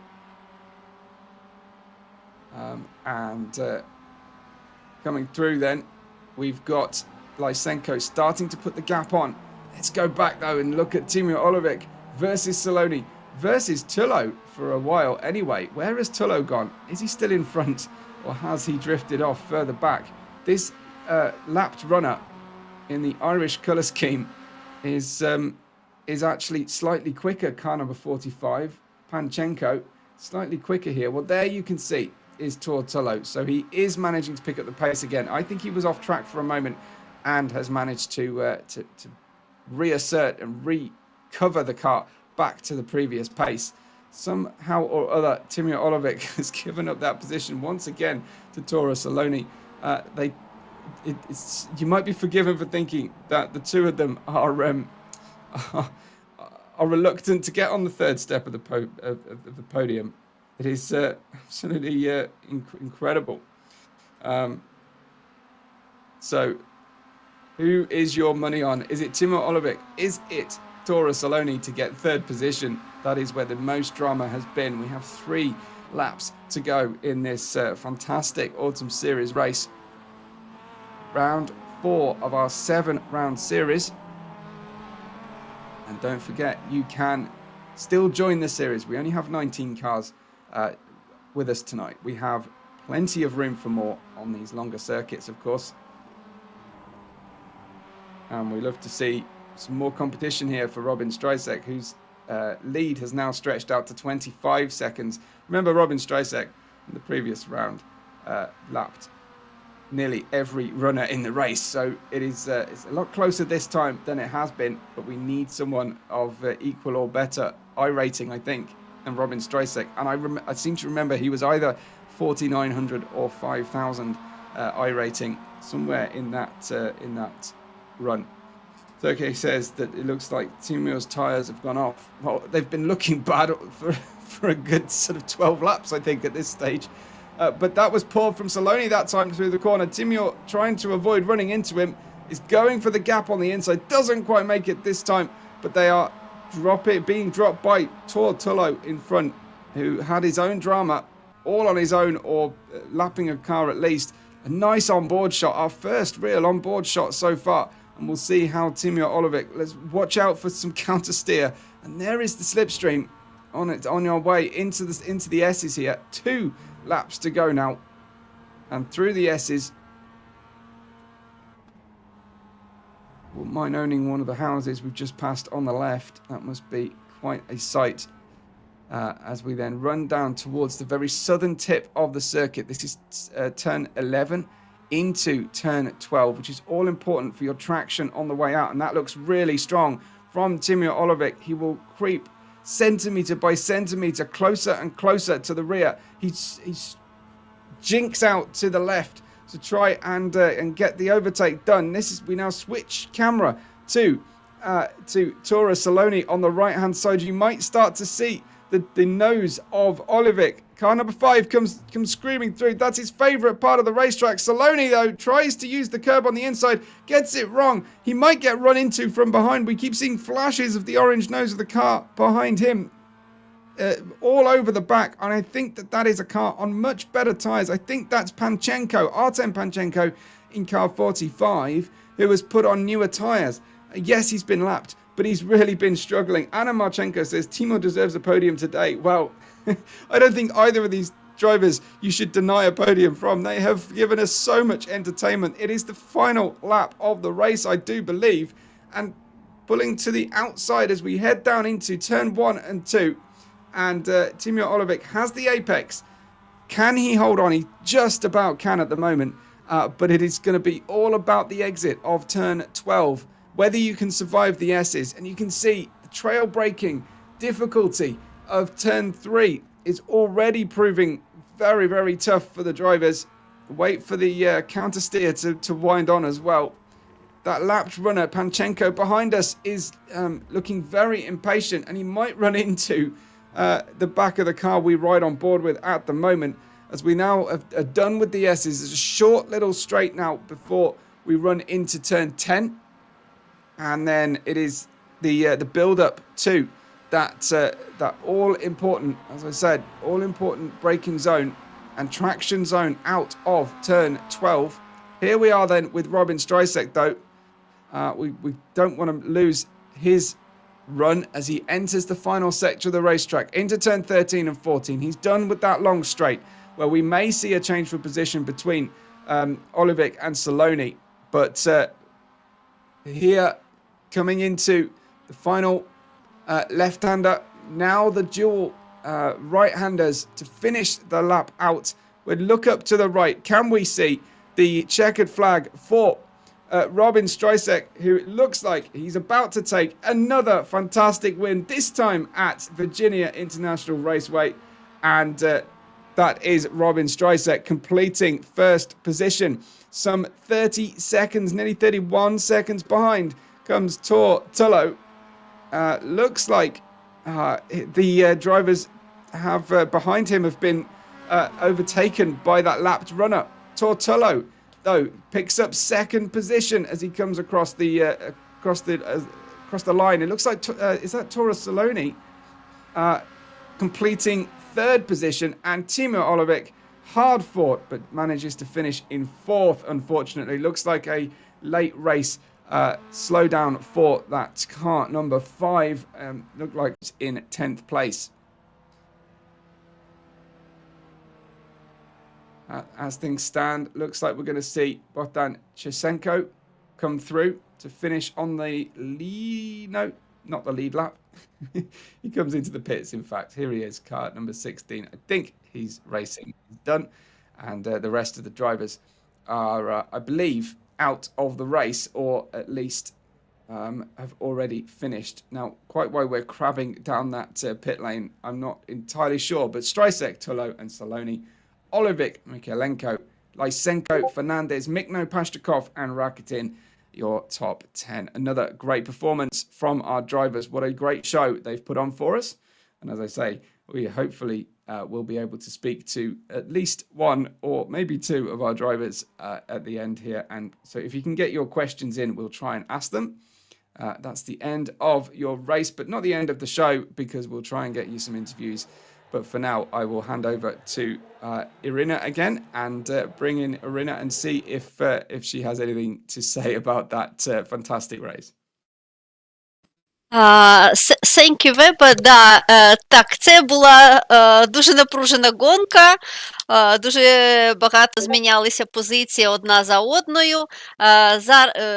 Coming through then, we've got Lysenko starting to put the gap on. Let's go back though and look at Timur Olivic versus Saloni versus Tullo for a while anyway. Where has Tullo gone? Is he still in front, or has he drifted off further back? This lapped runner in the Irish colour scheme is actually slightly quicker. Car number 45, Panchenko, slightly quicker here. Well, there you can see is Tortullo. So he is managing to pick up the pace again. I think he was off track for a moment and has managed to reassert and recover the car back to the previous pace. Somehow or other, Timur Olivic has given up that position once again to Toro Saloni. You might be forgiven for thinking that the two of them are reluctant to get on the third step of the podium. It is absolutely incredible. So, who is your money on? Is it Timur Olivic? Is it Toro Saloni to get 3rd position? That is where the most drama has been. We have 3 laps to go in this fantastic Autumn Series race. Round 4 of our 7-round series. And don't forget, you can still join the series. We only have 19 cars with us tonight. We have plenty of room for more on these longer circuits, of course. And we love to see some more competition here for Robin Strycek, whose lead has now stretched out to 25 seconds. Remember, Robin Strycek in the previous round lapped nearly every runner in the race, so it's a lot closer this time than it has been, but we need someone of equal or better I-rating, I think, than Robin Strycek. And I seem to remember he was either 4,900 or 5,000 I-rating, somewhere in that run. Turkey says that it looks like Timur's tyres have gone off. Well, they've been looking bad for a good sort of 12 laps, I think, at this stage. But that was poor from Saloni that time through the corner. Timur, trying to avoid running into him, is going for the gap on the inside. Doesn't quite make it this time, but they are being dropped by Tortullo in front, who had his own drama, all on his own, or lapping a car at least. A nice onboard shot, our first real onboard shot so far. And we'll see how Timur Olivic, let's watch out for some counter steer. And there is the slipstream on your way into the S's here. 2 laps to go now, and through the S's. Wouldn't mind owning one of the houses we've just passed on the left. That must be quite a sight. As we then run down towards the very southern tip of the circuit. This is turn 11 into turn 12, which is all important for your traction on the way out, and that looks really strong from Timur Olivic. He will creep centimetre by centimetre closer and closer to the rear. He's jinks out to the left to try and get the overtake done. We now switch camera to Toro Saloni on the right hand side. You might start to see the nose of Olivic. Car number 5 comes screaming through. That's his favourite part of the racetrack. Saloni, though, tries to use the curb on the inside, gets it wrong. He might get run into from behind. We keep seeing flashes of the orange nose of the car behind him. all over the back, and I think that is a car on much better tyres. I think that's Panchenko, Artem Panchenko in car 45, who has put on newer tyres. Yes, he's been lapped, but he's really been struggling. Anna Marchenko says Timur deserves a podium today. Well, I don't think either of these drivers you should deny a podium from. They have given us so much entertainment. It is the final lap of the race, I do believe, and pulling to the outside as we head down into turn 1 and 2. And Timur Olivic has the apex. Can he hold on? He just about can at the moment, but it is going to be all about the exit of turn 12, whether you can survive the S's. And you can see the trail braking difficulty of turn 3 is already proving very, very tough for the drivers. Wait for the counter steer to wind on as well. That lapped runner, Panchenko, behind us is looking very impatient, and he might run into the back of the car we ride on board with at the moment, as we now are done with the S's. There's a short little straight now before we run into turn 10, and then it is the build up to that all important, as I said, all important braking zone and traction zone out of turn 12. Here we are then with Robin Strysek, though. We don't want to lose his run as he enters the final sector of the racetrack into turn 13 and 14. He's done with that long straight, where we may see a change for position between Olivic and Saloni. But here, coming into the final left-hander, now the dual right-handers to finish the lap out. We'd look up to the right. Can we see the checkered flag for Robin Strysek, who looks like he's about to take another fantastic win, this time at Virginia International Raceway. And that is Robin Strysek completing first position. Some 30 seconds, nearly 31 seconds behind comes Tor Tullo. Looks like the drivers have behind him have been overtaken by that lapped runner. Tor Tullo, though, picks up second position as he comes across the line. It looks like is that Tora Saloni completing third position, and Timur Olivic, hard fought, but manages to finish in fourth. Unfortunately, looks like a late race slowdown for that car number 5. Looked like it's in 10th place. As things stand, looks like we're going to see Bogdan Chesenko come through to finish on the lead. No, not the lead lap. He comes into the pits, in fact. Here he is, car number 16. I think he's racing. He's done. And the rest of the drivers are, I believe, out of the race, or at least have already finished. Now, quite why we're crabbing down that pit lane, I'm not entirely sure. But Strysek, Tullo and Saloni, Olivic, Mikhailenko, Lysenko, Fernandez, Mikno, Pashtakov and Rakitin, your top 10. Another great performance from our drivers. What a great show they've put on for us. And as I say, we hopefully will be able to speak to at least one or maybe two of our drivers at the end here. And so if you can get your questions in, we'll try and ask them. That's the end of your race, but not the end of the show, because we'll try and get you some interviews. But for now, I will hand over to Irina again and bring in Irina and see if she has anything to say about that fantastic race. Thank you, Weba. Да, так, це була дуже напружена гонка, дуже багато змінялися позиції одна за одною.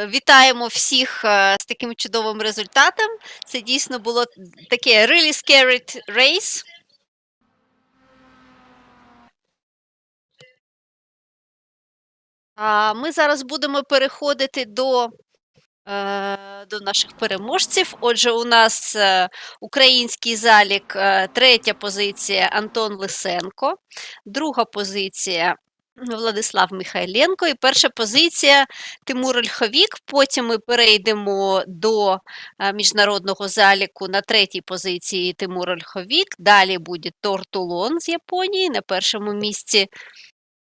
Вітаємо всіх з таким чудовим результатом. Це дійсно було таке really scary race. Ми зараз будемо переходити до наших переможців. Отже, у нас український залік, третя позиція Антон Лисенко, друга позиція Владислав Михайленко і перша позиція Тимур Ольховік. Потім ми перейдемо до міжнародного заліку. На третій позиції Тимур Ольховік, далі буде Тор Тулон з Японії, на першому місці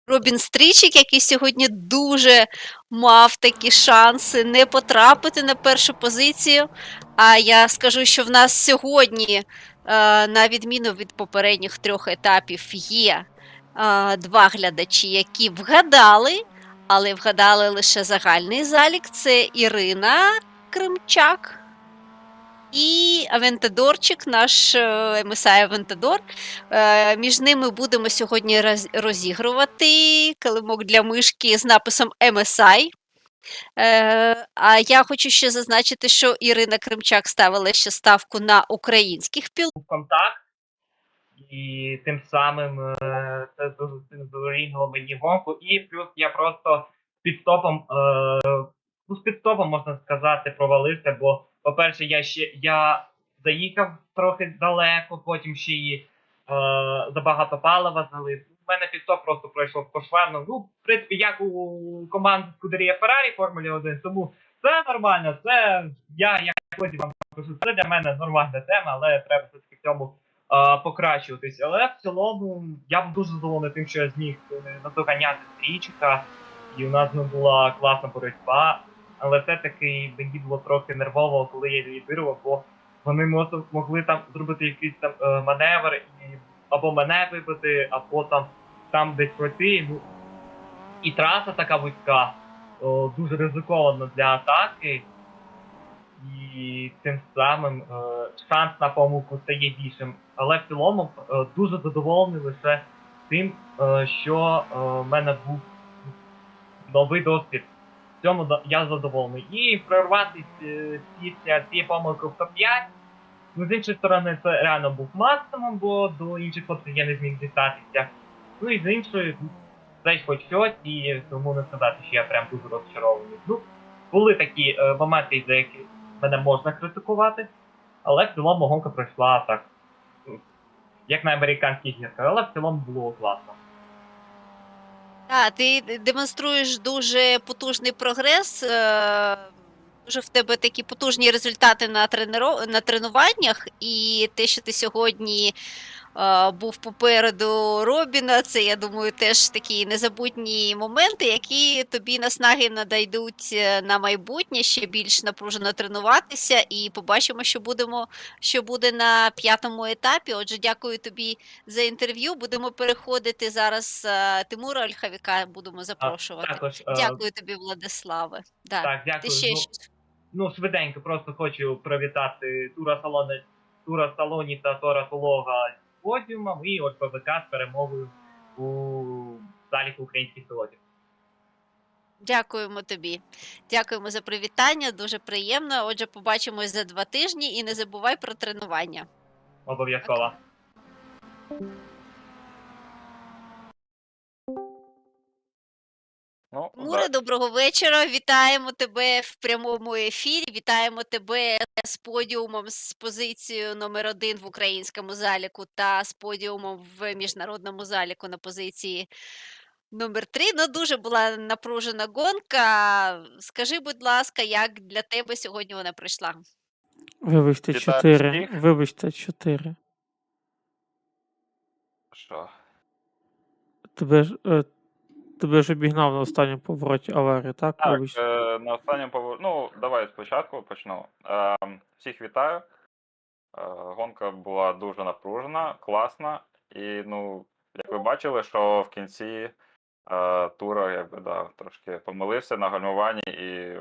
Робін Стрічик, який сьогодні дуже мав такі шанси не потрапити на першу позицію. А я скажу, що в нас сьогодні На відміну від попередніх 3 етапів, є 2 глядачі, які вгадали, але вгадали лише загальний залік. Це Ірина Кримчак і Авентадорчик, наш MSI Авентадор. Між ними будемо сьогодні розігрувати килимок для мишки з написом MSI. А я хочу ще зазначити, що Ірина Кримчак ставила ще ставку на українських пілотів. Контакт, і тим самим це дуже сильно задовольнило мені гонку. І плюс я просто з підстопом, можна сказати, провалився, бо, по-перше, я заїхав трохи далеко, потім ще й забагато палива залив. У мене підстоп просто пройшов пошварно. Ну, в принципі, як у команди Скудерія Феррарі Формулі 1, тому це нормально, це як потім вам кажу, це для мене нормальна тема, але треба все-таки в цьому покращуватись. Але в цілому я був дуже задоволений тим, що я зміг наздоганяти стрічка, і у нас була класна боротьба. Але все-таки мені було трохи нервово, коли я лідирував, бо вони могли там зробити якийсь там маневр, і або мене вибити, або там десь пройти. Ну, і траса така вузька, дуже ризикована для атаки. І тим самим шанс на помилку стає більшим. Але в цілому дуже задоволений лише тим, що в мене був новий досвід. В цьому я задоволений. І прорвати після цієї помилки в топ-5, ну, з іншої сторони, це реально був максимум, бо до інших хлопців я не зміг дістатися. Ну і з іншої, це хоч щось, і тому не сказати, що я прям дуже розчарований. Ну, були такі моменти, за які мене можна критикувати, але в цілому гонка пройшла так, як на американських гірках, але в цілому було класно. Так, ти демонструєш дуже потужний прогрес, дуже в тебе такі потужні результати на тренуваннях, і те, що ти сьогодні був попереду Робіна, це, я думаю, теж такі незабутні моменти, які тобі наснаги надайдуть на майбутнє, ще більш напружено тренуватися, і побачимо, що буде на 5-му етапі. Отже, дякую тобі за інтерв'ю. Будемо переходити зараз Тимура Ольховіка, будемо запрошувати. Також, Дякую тобі, Владиславе. Да. Так, Ти дякую. ще щось? Ну, швиденько, просто хочу привітати Тура Салоні та Тора Тулога з подіумом і ОСПВК з перемогою у заліку українських пілотів. Дякуємо тобі. Дякуємо за привітання, дуже приємно. Отже, побачимось за 2 тижні і не забувай про тренування. Обов'язково. Муре, доброго вечора. Вітаємо тебе в прямому ефірі. Вітаємо тебе з подіумом, з позицією номер 1 в українському заліку та з подіумом в міжнародному заліку на позиції номер 3. Ну, дуже була напружена гонка. Скажи, будь ласка, як для тебе сьогодні вона пройшла? Вибачте, Вітаю 4. всіх. Вибачте, 4. Що? Тебе ж обігнав на останньому повороті аварії, так? Так, Вибачте. на останньому повороті. Ну, давай спочатку почну. Всіх вітаю. Гонка була дуже напружена, класна. І, ну, як ви бачили, що в кінці тура, трошки помилився на гальмуванні і,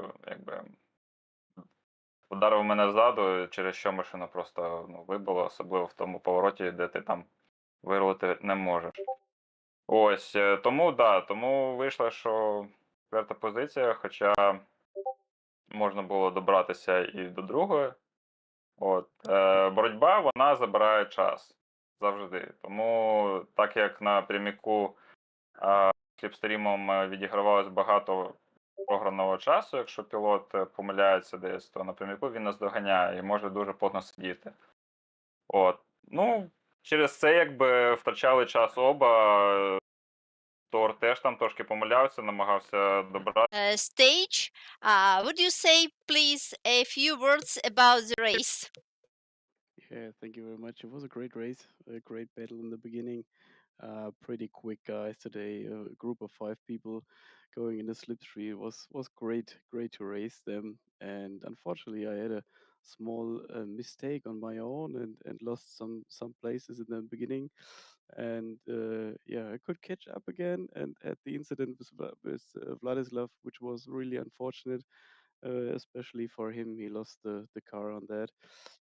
ударив мене ззаду, через що машина просто вибила, особливо в тому повороті, де ти там вирулити не можеш. Ось, тому вийшло, що 4-та позиція, хоча можна було добратися і до другої. Боротьба, вона забирає час завжди. Тому, так як на пряміку сліпстрімом відігравалось багато програного часу, якщо пілот помиляється десь, то на пряміку він наздоганяє і може дуже плотно сидіти. Ну, через це втрачали час оба. Тор теж там трошки помилявся, намагався добрати. Stage, would you say, please, a few words about the race? Yeah, thank you very much. It was a great race, a great battle in the beginning. Pretty quick guys today, a group of 5 people going in the slipstream. It was great to race them. And unfortunately, I had a small mistake on my own and lost some places in the beginning. And yeah, I could catch up again and had the incident with Vladislav, which was really unfortunate, especially for him. He lost the car on that,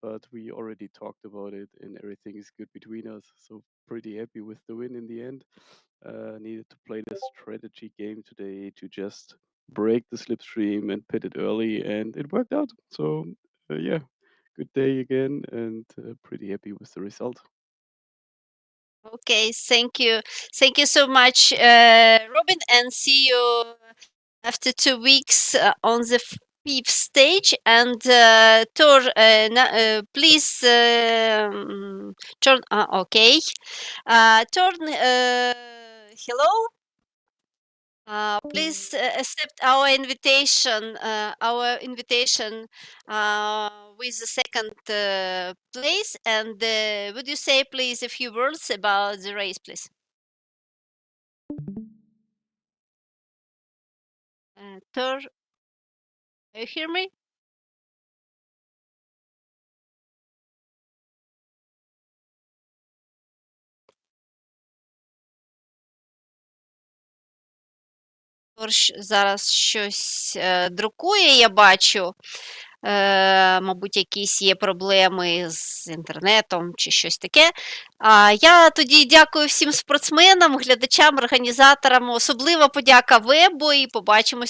but we already talked about it and everything is good between us. So pretty happy with the win in the end. Needed to play the strategy game today to just break the slipstream and pit it early, and it worked out. So yeah, good day again, and pretty happy with the result. Okay, thank you. Thank you so much, Robin, and see you after 2 weeks on the fifth stage. And Tor, please turn. Okay, turn. Hello. Please accept our invitation. With the second place. And would you say, please, a few words about the race, please? Tor, you hear me? Тор зараз щось друкує, я бачу. Мабуть, якісь є проблеми з інтернетом чи щось таке. Я тоді дякую всім спортсменам, глядачам, організаторам. Особлива подяка вебу і побачимось